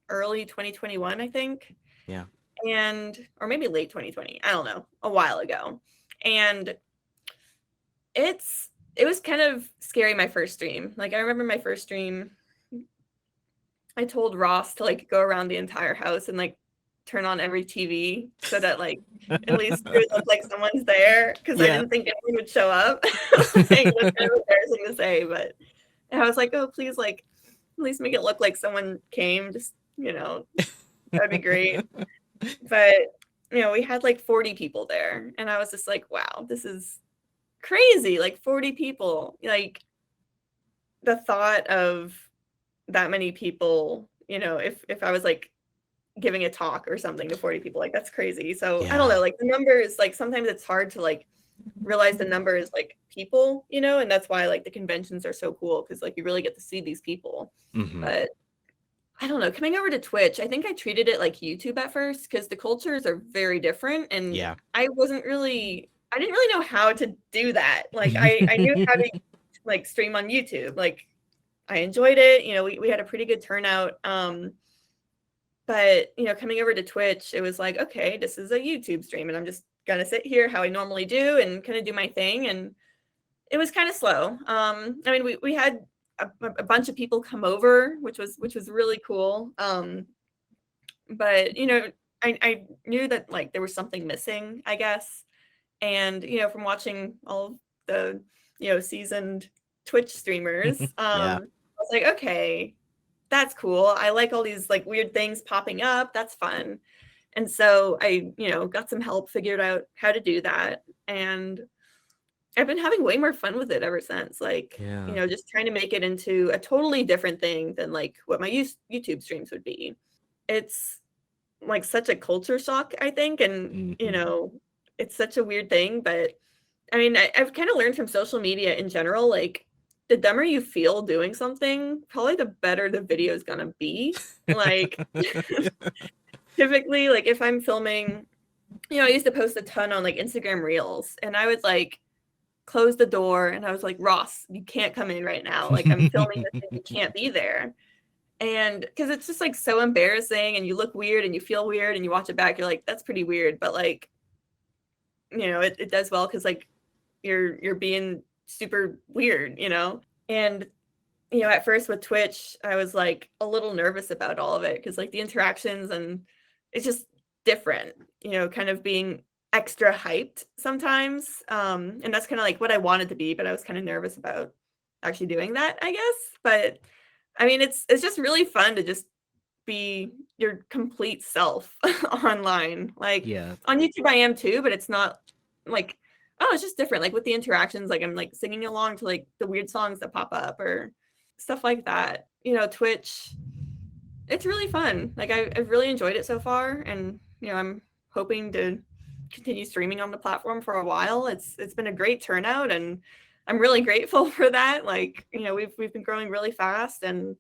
early 2021, I think, Yeah. and or maybe late 2020, I don't know, a while ago. And it was kind of scary my first stream. Like I remember my first stream, I told Ross to like go around the entire house and like turn on every TV so that like at least it would look like someone's there, because I Yeah. didn't think anyone would show up. Like that's kind of embarrassing to say, but I was like, oh please, like at least make it look like someone came. Just that'd be great. But we had like 40 people there, and I was just like, wow, this is crazy. Like 40 people. Like the thought of that many people, if I was like giving a talk or something to 40 people. Like that's crazy. So I don't Yeah. know, like the numbers, like sometimes it's hard to like realize the number is like people, you know, and that's why like the conventions are so cool because like you really get to see these people. Hmm. But I don't know, coming over to Twitch, I think I treated it like YouTube at first because the cultures are very different and Yeah. I didn't really know how to do that. Like I knew how to like stream on YouTube. Like I enjoyed it. You know, we had a pretty good turnout. But you know, coming over to Twitch, it was like, okay, this is a YouTube stream, and I'm just gonna sit here how I normally do and kind of do my thing. And it was kind of slow. I mean, we had a bunch of people come over, which was really cool. But you know, I knew that like there was something missing, I guess. And you know, from watching all of the seasoned Twitch streamers, Yeah. I was like, okay, that's cool. I like all these like weird things popping up. That's fun. And so I, got some help, figured out how to do that. And I've been having way more fun with it ever since. Like, Yeah. just trying to make it into a totally different thing than like what my YouTube streams would be. It's like such a culture shock, I think. And, Hmm. it's such a weird thing. But I mean, I've kind of learned from social media in general, like, the dumber you feel doing something, probably the better the video is gonna be. Like, typically, like if I'm filming, I used to post a ton on like Instagram Reels, and I would like close the door and I was like, Ross, you can't come in right now. Like I'm filming this and you can't be there. And because it's just like so embarrassing and you look weird and you feel weird and you watch it back, you're like, that's pretty weird. But like, it does well because like you're being super weird, And at first with Twitch, I was like a little nervous about all of it because like the interactions and it's just different, kind of being extra hyped sometimes. And that's kind of like what I wanted to be, but I was kind of nervous about actually doing that, I guess. But I mean, it's just really fun to just be your complete self online. Like Yeah. on YouTube, I am too, but it's not like, oh, it's just different. Like with the interactions, like I'm like singing along to like the weird songs that pop up or stuff like that. Twitch, it's really fun. Like I've really enjoyed it so far, and I'm hoping to continue streaming on the platform for a while. It's been a great turnout, and I'm really grateful for that. Like we've been growing really fast, and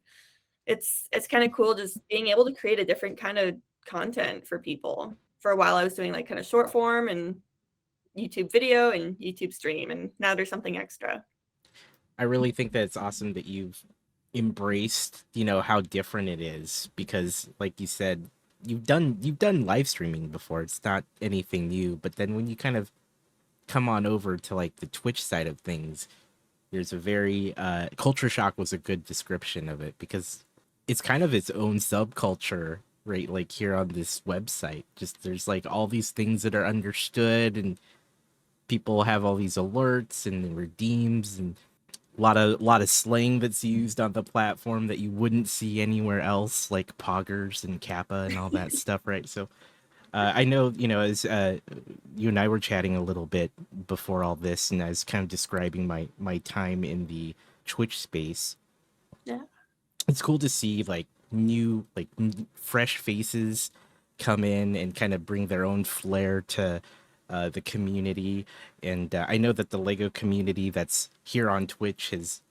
it's kind of cool just being able to create a different kind of content for people. For a while, I was doing like kind of short form and YouTube video and YouTube stream, and now there's something extra. I really think that it's awesome that you've embraced, how different it is because like you said, you've done live streaming before. It's not anything new, but then when you kind of come on over to like the Twitch side of things, there's a very culture shock was a good description of it because it's kind of its own subculture, right? Like here on this website, just there's like all these things that are understood and people have all these alerts and redeems and a lot of slang that's used on the platform that you wouldn't see anywhere else, like poggers and kappa and all that stuff, right? So I know, as you and I were chatting a little bit before all this, and I was kind of describing my time in the Twitch space. Yeah. It's cool to see like new, like fresh faces come in and kind of bring their own flair to the community. And I know that the Lego community that's here on Twitch has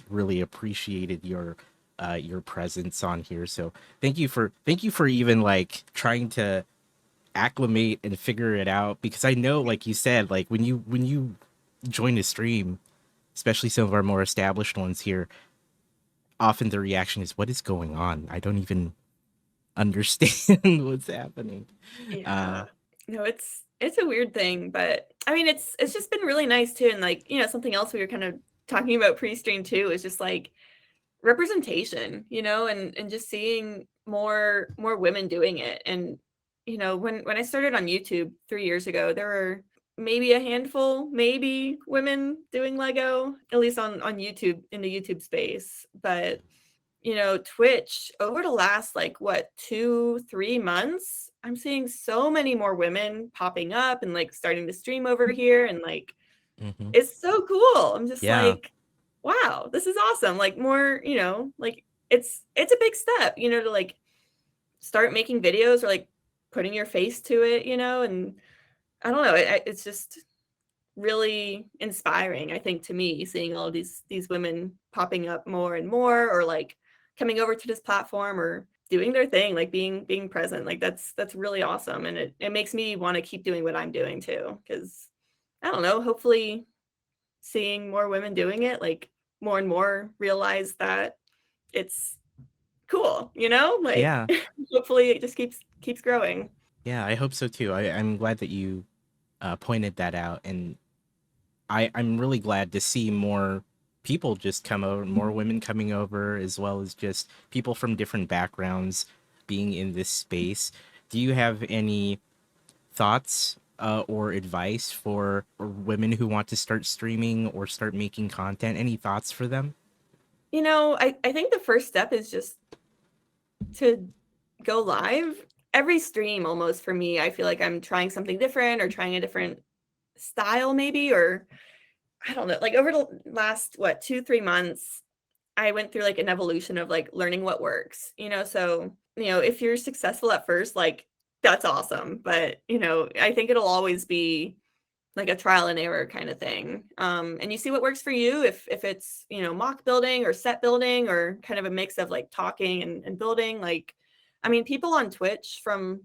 really appreciated your presence on here. So thank you for even like trying to acclimate and figure it out because I know, like you said, like when you join a stream, especially some of our more established ones here, often the reaction is, what is going on? I don't even understand what's happening. uh Yeah. No, it's a weird thing, but I mean it's just been really nice too. And like, something else we were kind of talking about pre-stream too is just like representation, and just seeing more women doing it. And when I started on YouTube 3 years ago, there were maybe a handful, maybe women doing Lego, at least on YouTube in the YouTube space. But Twitch over the last like what 2-3 months, I'm seeing so many more women popping up and like starting to stream over here, and like mhm. it's so cool. I'm just Yeah. like, wow, this is awesome. Like more, like it's a big step, to like start making videos or like putting your face to it, you know? And I don't know, it's just really inspiring, I think, to me, seeing all of these women popping up more and more, or like coming over to this platform or doing their thing, like being present. Like that's really awesome. And it makes me want to keep doing what I'm doing too. Cause I don't know, hopefully seeing more women doing it, like more and more realize that it's cool, you know? Like Yeah, hopefully it just keeps growing. yeah, I hope so too. I'm glad that you pointed that out, and I'm really glad to see more people just come over, more women coming over, as well as just people from different backgrounds being in this space. Do you have any thoughts or advice for women who want to start streaming or start making content? Any thoughts for them? You know, I think the first step is just to go live. Every stream almost for me, I feel like I'm trying something different or trying a different style maybe, or I don't know. Like over the last what 2-3 months, I went through like an evolution of like learning what works, you know. So, you know, if you're successful at first, like that's awesome. But, you know, I think it'll always be like a trial and error kind of thing. And you see what works for you, if it's, you know, mock building or set building or kind of a mix of like talking and building. Like, I mean, people on Twitch, from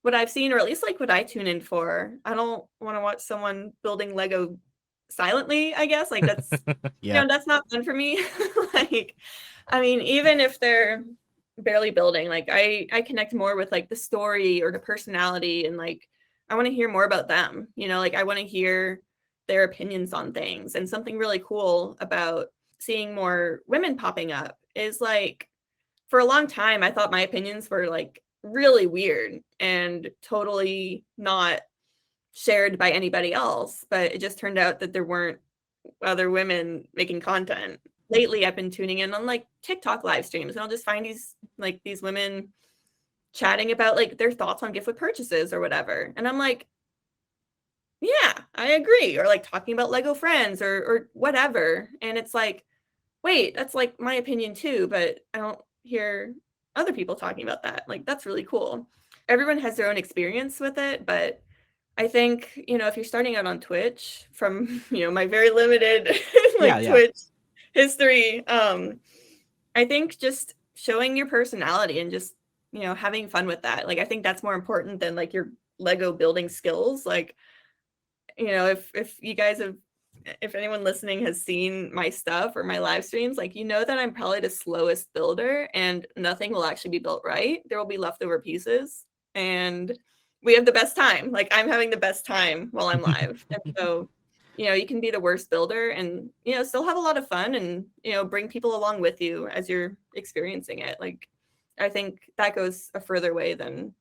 what I've seen, or at least like what I tune in for, I don't want to watch someone building Lego silently, I guess. Like that's, you Yeah. know, that's not fun for me. Like, I mean, even if they're barely building, like I connect more with like the story or the personality, and like I want to hear more about them, you know, like I want to hear their opinions on things. And something really cool about seeing more women popping up is like, for a long time I thought my opinions were like really weird and totally not shared by anybody else, but it just turned out that there weren't other women making content. Lately I've been tuning in on like TikTok live streams, and I'll just find these women chatting about like their thoughts on gift with purchases or whatever. And I'm like, yeah, I agree. Or like talking about Lego Friends or whatever. And it's like, wait, that's like my opinion too, but I don't hear other people talking about that. Like that's really cool. Everyone has their own experience with it, but I think, you know, if you're starting out on Twitch, from, you know, my very limited Yeah, like yeah. Twitch history, I think just showing your personality and just, you know, having fun with that. Like I think that's more important than like your Lego building skills. Like, you know, if you guys have, if anyone listening has seen my stuff or my live streams, like you know that I'm probably the slowest builder and nothing will actually be built right. There will be leftover pieces, and we have the best time. Like I'm having the best time while I'm live. And so, you know, you can be the worst builder and, you know, still have a lot of fun and, you know, bring people along with you as you're experiencing it. Like I think that goes a further way than,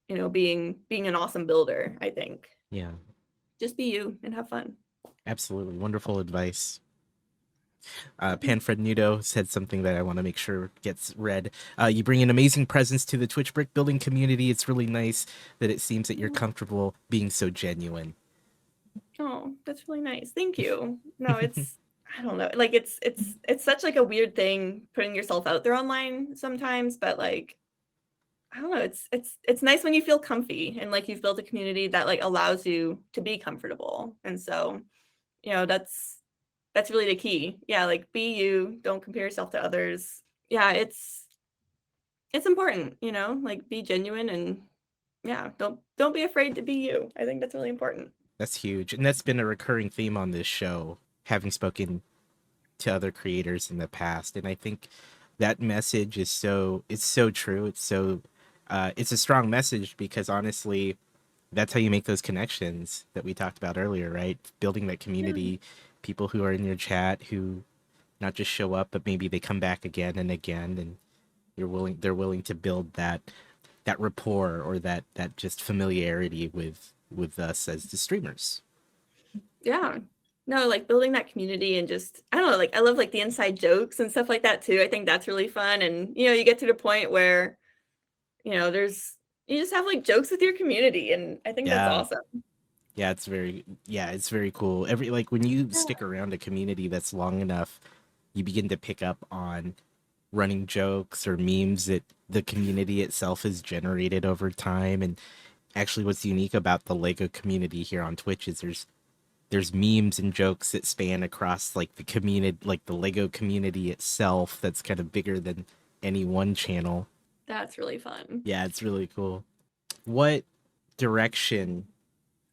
you know, being an awesome builder, I think. Yeah, Just be you and have fun. absolutely. Wonderful advice. Panfred Nudo said something that I want to make sure gets read. You bring an amazing presence to the Twitch brick building community. It's really nice that it seems that you're comfortable being so genuine. Oh, that's really nice. Thank you. No, it's, I don't know. Like it's such like a weird thing putting yourself out there online sometimes, but like I don't know, it's nice when you feel comfy and like you've built a community that like allows you to be comfortable. And so, you know, that's really the key. Yeah, like be you, don't compare yourself to others. Yeah, it's important, you know, like be genuine and yeah, don't be afraid to be you. I think that's really important. That's huge. And that's been a recurring theme on this show, having spoken to other creators in the past. And I think that message is so, it's so true. It's so it's a strong message because honestly, that's how you make those connections that we talked about earlier, right? Building that Yeah. community, people who are in your chat who not just show up, but maybe they come back again and again, and they're willing to build that rapport or that just familiarity with us as the streamers. Yeah. No, like building that community and just, I don't know, like I love like the inside jokes and stuff like that too. I think that's really fun. And, you know, you get to the point where, you know, you just have like jokes with your community. And I think that's Yeah. awesome. It's very cool. Every like when you Yeah. stick around a community that's long enough, you begin to pick up on running jokes or memes that the community itself has generated over time. And actually, what's unique about the Lego community here on Twitch is there's memes and jokes that span across like the community, like the Lego community itself. That's kind of bigger than any one channel. That's really fun. Yeah, it's really cool. What direction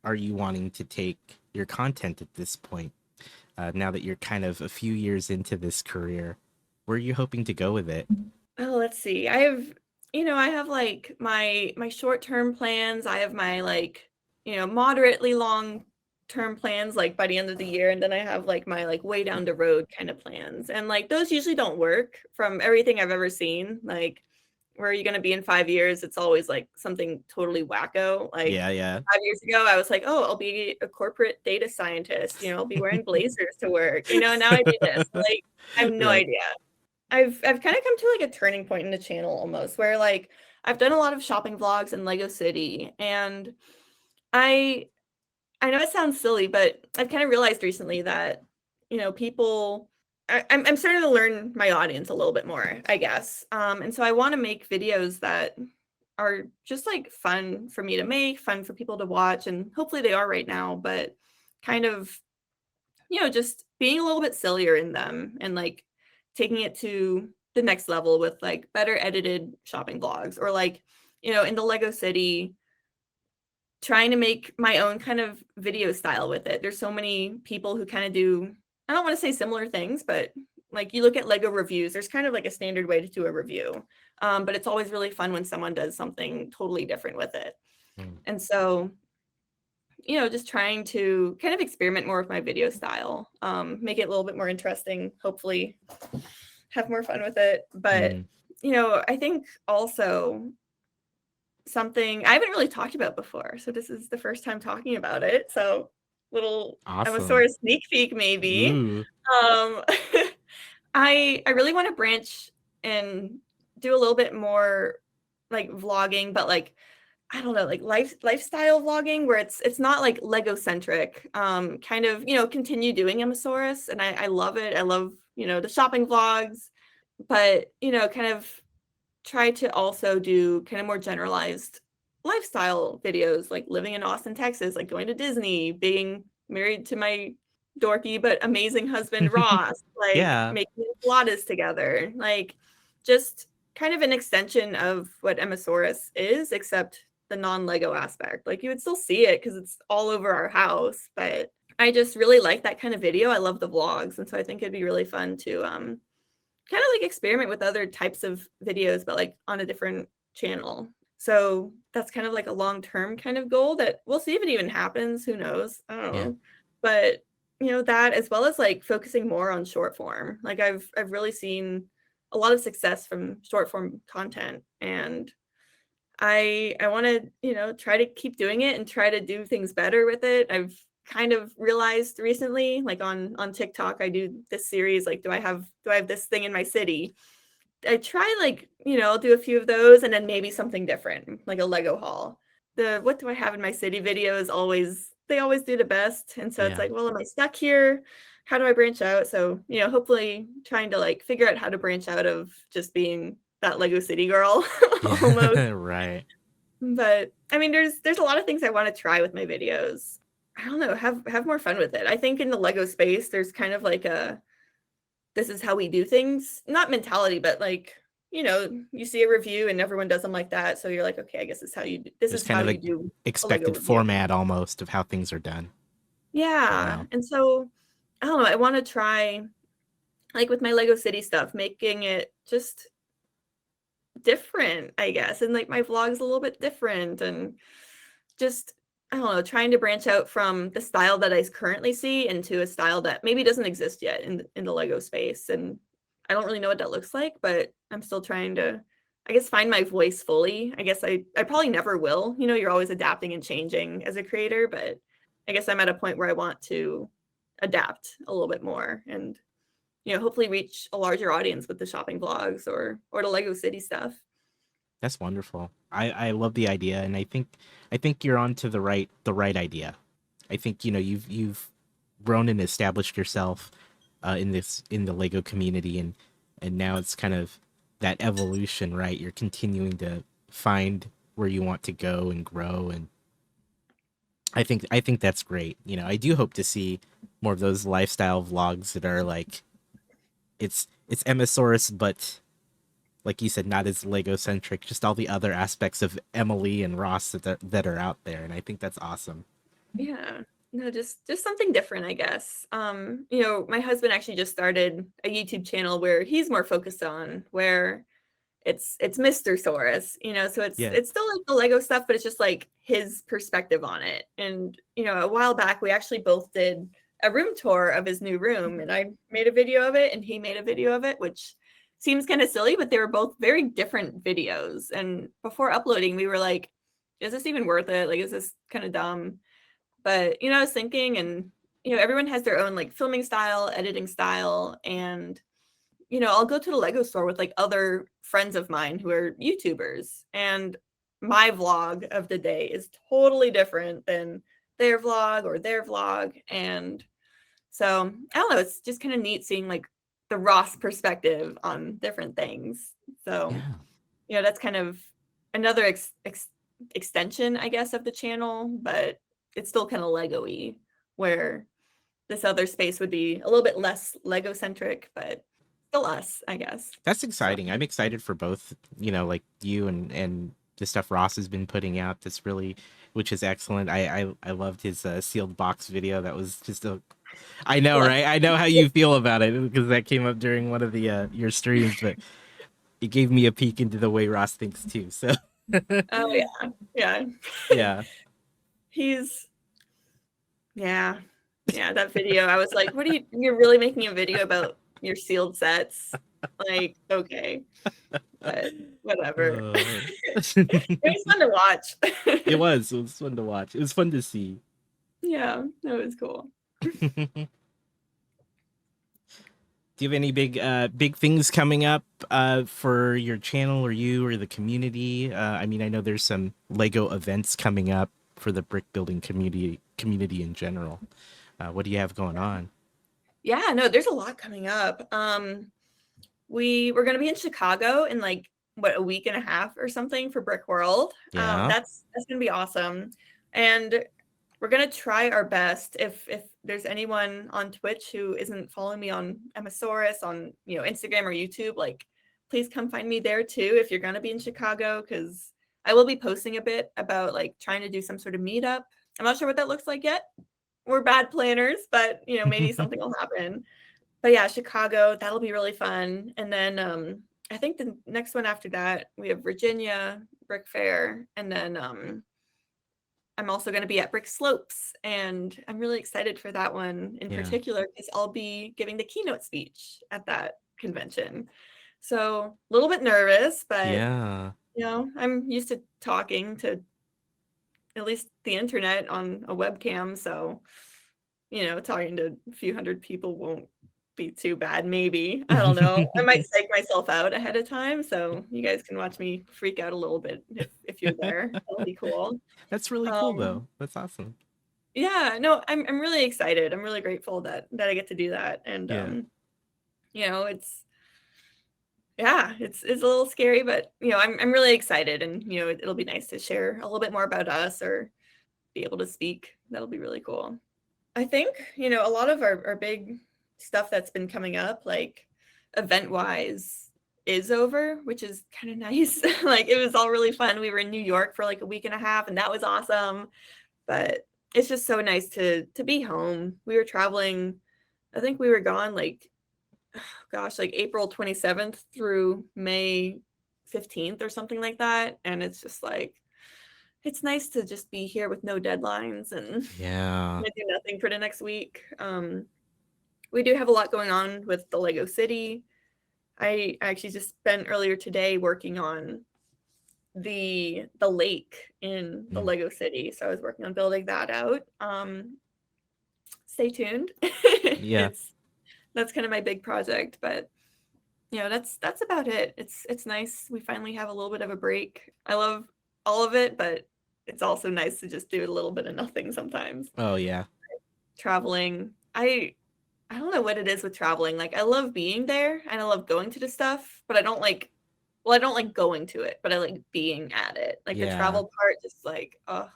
are you wanting to take your content at this point? Now that you're kind of a few years into this career, where are you hoping to go with it? Oh, let's see. I have like my short-term plans. I have my like, moderately long-term plans like by the end of the year, and then I have like my like way down the road kind of plans. And like those usually don't work from everything I've ever seen. Like where are you going to be in 5 years? It's always like something totally wacko. Like Yeah, yeah. 5 years ago, I was like, oh, I'll be a corporate data scientist. I'll be wearing blazers to work. Now I do this. Like I have no Right. idea. I've kind of come to like a turning point in the channel almost where like I've done a lot of shopping vlogs in Lego City, and I I know it sounds silly, but I've kind of realized recently that people I'm starting to learn my audience a little bit more, I guess. And so I want to make videos that are just like fun for me to make, fun for people to watch, and hopefully they are right now, but kind of just being a little bit sillier in them and like taking it to the next level with like better edited shopping vlogs or like, in the Lego City, trying to make my own kind of video style with it. There's so many people who kind of do, I don't want to say similar things, but like you look at Lego reviews, there's kind of like a standard way to do a review. But it's always really fun when someone does something totally different with it. Mm. And so just trying to kind of experiment more with my video style, make it a little bit more interesting, hopefully have more fun with it. But, Mm. I think also something I haven't really talked about before. So this is the first time talking about it. So little Awesome. Emmasaurus sneak peek maybe. Ooh. Um, I really want to branch and do a little bit more like vlogging, but like I don't know, like lifestyle vlogging where it's not like Lego centric. Kind of, continue doing Emmasaurus, and I love it. I love, the shopping vlogs, but kind of try to also do kind of more generalized lifestyle videos, like living in Austin, Texas, like going to Disney, being married to my dorky but amazing husband Ross, like Yeah. making enchiladas together, like just kind of an extension of what Emmasaurus is, except the non-Lego aspect. Like you would still see it because it's all over our house, but I just really like that kind of video. I love the vlogs, and so I think it'd be really fun to kind of like experiment with other types of videos, but like on a different channel. So that's kind of like a long-term kind of goal that we'll see if it even happens. Who knows? I don't Yeah. know. But that as well as like focusing more on short form. Like I've really seen a lot of success from short form content, and I want to, try to keep doing it and try to do things better with it. I've kind of realized recently, like on TikTok, I do this series, like, do I have this thing in my city? I try like, I'll do a few of those and then maybe something different, like a Lego haul. The what do I have in my city video is always they always do the best. And so it's Yeah. like, well, am I stuck here? How do I branch out? So, hopefully trying to like figure out how to branch out of just being that Lego City girl almost. Yeah. Right. But I mean, there's a lot of things I want to try with my videos. I don't know, have more fun with it. I think in the Lego space, there's kind of like a this is how we do things, not mentality, but like you see a review and everyone does them like that. So you're like, okay, I guess this There's is kind how of you a do a Lego expected review. format almost of how things are done for Yeah, now. and so I don't know. I want to try like with my Lego City stuff, making it just different, I guess, and like my vlog's a little bit different, and just I don't know, trying to branch out from the style that I currently see into a style that maybe doesn't exist yet in the Lego space. And I don't really know what that looks like, but I'm still trying to, I guess, find my voice fully. I guess I probably never will. You're always adapting and changing as a creator, but I guess I'm at a point where I want to adapt a little bit more and hopefully reach a larger audience with the shopping vlogs or the Lego City stuff. That's wonderful. I love the idea, and I think you're on to the right idea. I think you've grown and established yourself in the Lego community, and now it's kind of that evolution, right? You're continuing to find where you want to go and grow, and I think that's great. I do hope to see more of those lifestyle vlogs that are like it's Emmasaurus, but like you said, not as Lego centric. Just all the other aspects of Emily and Ross that are out there, and I think that's awesome. Yeah. No, just something different, I guess. My husband actually just started a YouTube channel where he's more focused on where it's Mr. Saurus, so it's Yeah. it's still like the Lego stuff, but it's just like his perspective on it. And a while back we actually both did a room tour of his new room, and I made a video of it and he made a video of it, which seems kind of silly, but they were both very different videos. And before uploading, we were like, is this even worth it? Like, is this kind of dumb? But I was thinking, and everyone has their own like filming style, editing style, and I'll go to the Lego store with like other friends of mine who are YouTubers, and my vlog of the day is totally different than their vlog or their vlog. And so I don't know, it's just kind of neat seeing like the Ross perspective on different things. So, Yeah. that's kind of another extension, I guess, of the channel, but it's still kind of Lego-y, where this other space would be a little bit less Lego centric, but still us, I guess. That's So exciting. I'm excited for both, like you and the stuff Ross has been putting out. That's really, which is excellent. I loved his sealed box video. That was just a, I know, bless. right? I know how you feel about it because that came up during one of the your streams, but it gave me a peek into the way Ross thinks too. So Oh yeah, yeah. yeah. He's yeah, yeah. That video, I was like, "What are you? You're really making a video about your sealed sets?" Like, okay, but whatever. Uh, It was fun to watch. it was. It was fun to watch. It was fun to see. Yeah, that was cool. Do you have any big things coming up for your channel or you or the community? I mean, I know there's some Lego events coming up for the brick building community in general. What do you have going on? Yeah, no, there's a lot coming up. We're gonna be in Chicago in like what, a week and a half or something for Brick World. Yeah. That's gonna be awesome, and we're gonna try our best. If there's anyone on Twitch who isn't following me on Emmasaurus on Instagram or YouTube, like please come find me there too if you're gonna be in Chicago, because I will be posting a bit about like trying to do some sort of meetup. I'm not sure what that looks like yet. We're bad planners, but maybe something will happen. But yeah, Chicago, that'll be really fun. And then I think the next one after that, we have Virginia, Brick Fair, and then I'm also going to be at Brick Slopes, and I'm really excited for that one in Yeah. particular because I'll be giving the keynote speech at that convention. So a little bit nervous, but Yeah. I'm used to talking to at least the internet on a webcam, so talking to a few hundred people won't be too bad, maybe. I don't know. I might psych myself out ahead of time, so you guys can watch me freak out a little bit if you're there. That'll be cool. That's really cool Um, though. That's awesome. yeah, no, I'm really excited. I'm really grateful that I get to do that. And Yeah. it's yeah, it's a little scary, but I'm really excited, and it'll be nice to share a little bit more about us or be able to speak. That'll be really cool. I think, a lot of our big stuff that's been coming up, like event wise, is over, which is kind of nice. Like, it was all really fun. We were in New York for like a week and a half, and that was awesome. But it's just so nice to be home. We were traveling, I think we were gone like, gosh, like April 27th through May 15th or something like that. And it's just like, it's nice to just be here with no deadlines and Yeah. do nothing for the next week. We do have a lot going on with the Lego City. I actually just spent earlier today working on the lake in the Mm. Lego City. So I was working on building that out. Stay tuned. Yeah. That's kind of my big project, but that's about it. It's nice. We finally have a little bit of a break. I love all of it, but it's also nice to just do a little bit of nothing sometimes. Oh yeah. Traveling, I don't know what it is with traveling. Like, I love being there and I love going to the stuff, but I don't like well, I don't like going to it, but I like being at it. Like the Yeah. travel part, just like, oh,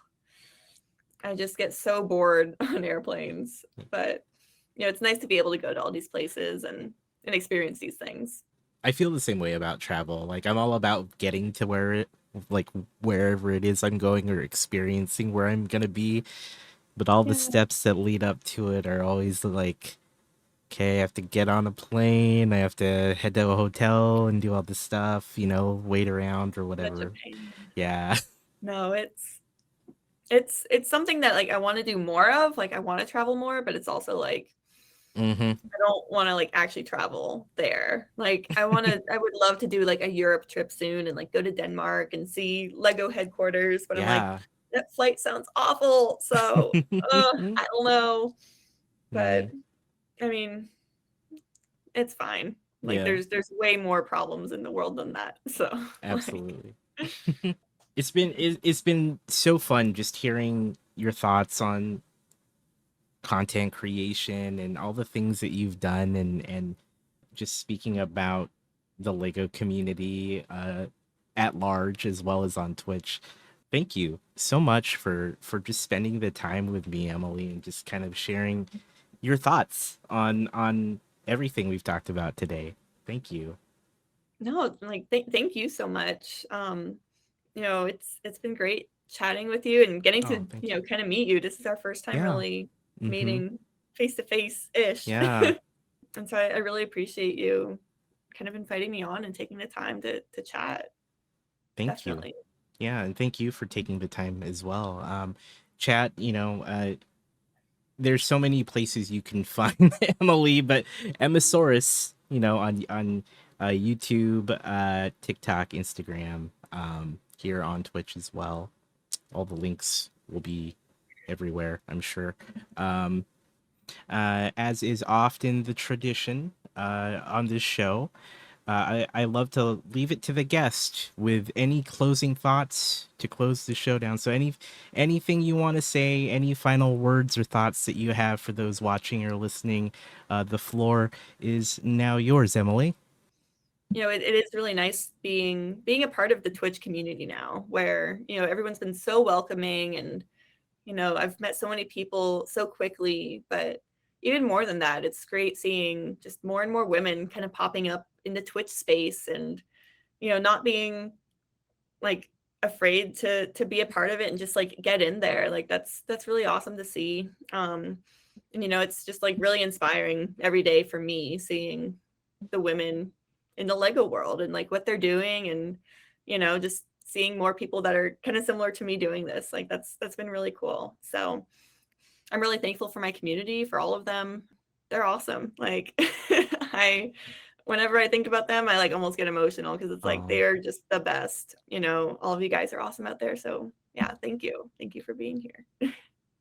I just get so bored on airplanes. But it's nice to be able to go to all these places and experience these things. I feel the same way about travel. Like I'm all about getting to like wherever it is I'm going or experiencing where I'm gonna be. But all the Yeah, steps that lead up to it are always like, okay, I have to get on a plane, I have to head to a hotel and do all this stuff, wait around or such a whatever. pain. Yeah. No, it's something that like I want to do more of. Like I want to travel more, but it's also like Mm-hmm. I don't want to like actually travel there. Like I would love to do like a Europe trip soon and like go to Denmark and see Lego headquarters, but I'm like Yeah. that flight sounds awful. So, I don't know, but No. I mean, it's fine. Like Yeah, there's way more problems in the world than that. So, like absolutely. It's been so fun just hearing your thoughts on content creation and all the things that you've done, and just speaking about the Lego community at large as well as on Twitch. Thank you so much for just spending the time with me, Emily, and just kind of sharing your thoughts on everything we've talked about today. Thank you. no, like thank you so much. It's been great chatting with you and getting Oh, to, thank you. kind of meet you. This is our first time Yeah. really Mm-hmm. meeting face to face ish. Yeah. And so I really appreciate you kind of inviting me on and taking the time to chat. Thank you. Definitely. Yeah, and thank you for taking the time as well. Chat, there's so many places you can find Emily, but Emmasaurus, on YouTube, TikTok, Instagram, here on Twitch as well. All the links will be everywhere, I'm sure. Um, as is often the tradition on this show, I love to leave it to the guest with any closing thoughts to close the show down. So anything you want to say, any final words or thoughts that you have for those watching or listening, the floor is now yours, Emily. It is really nice being a part of the Twitch community now where, everyone's been so welcoming and I've met so many people so quickly, but even more than that, it's great seeing just more and more women kind of popping up in the Twitch space and, not being like afraid to be a part of it and just like get in there. Like that's really awesome to see. And it's just like really inspiring every day for me seeing the women in the Lego world and like what they're doing and just seeing more people that are kind of similar to me doing this. Like that's been really cool. So I'm really thankful for my community, for all of them. They're awesome. Like I whenever I think about them, I like almost get emotional because it's like Oh, they are just the best. All of you guys are awesome out there. So yeah, thank you. Thank you for being here.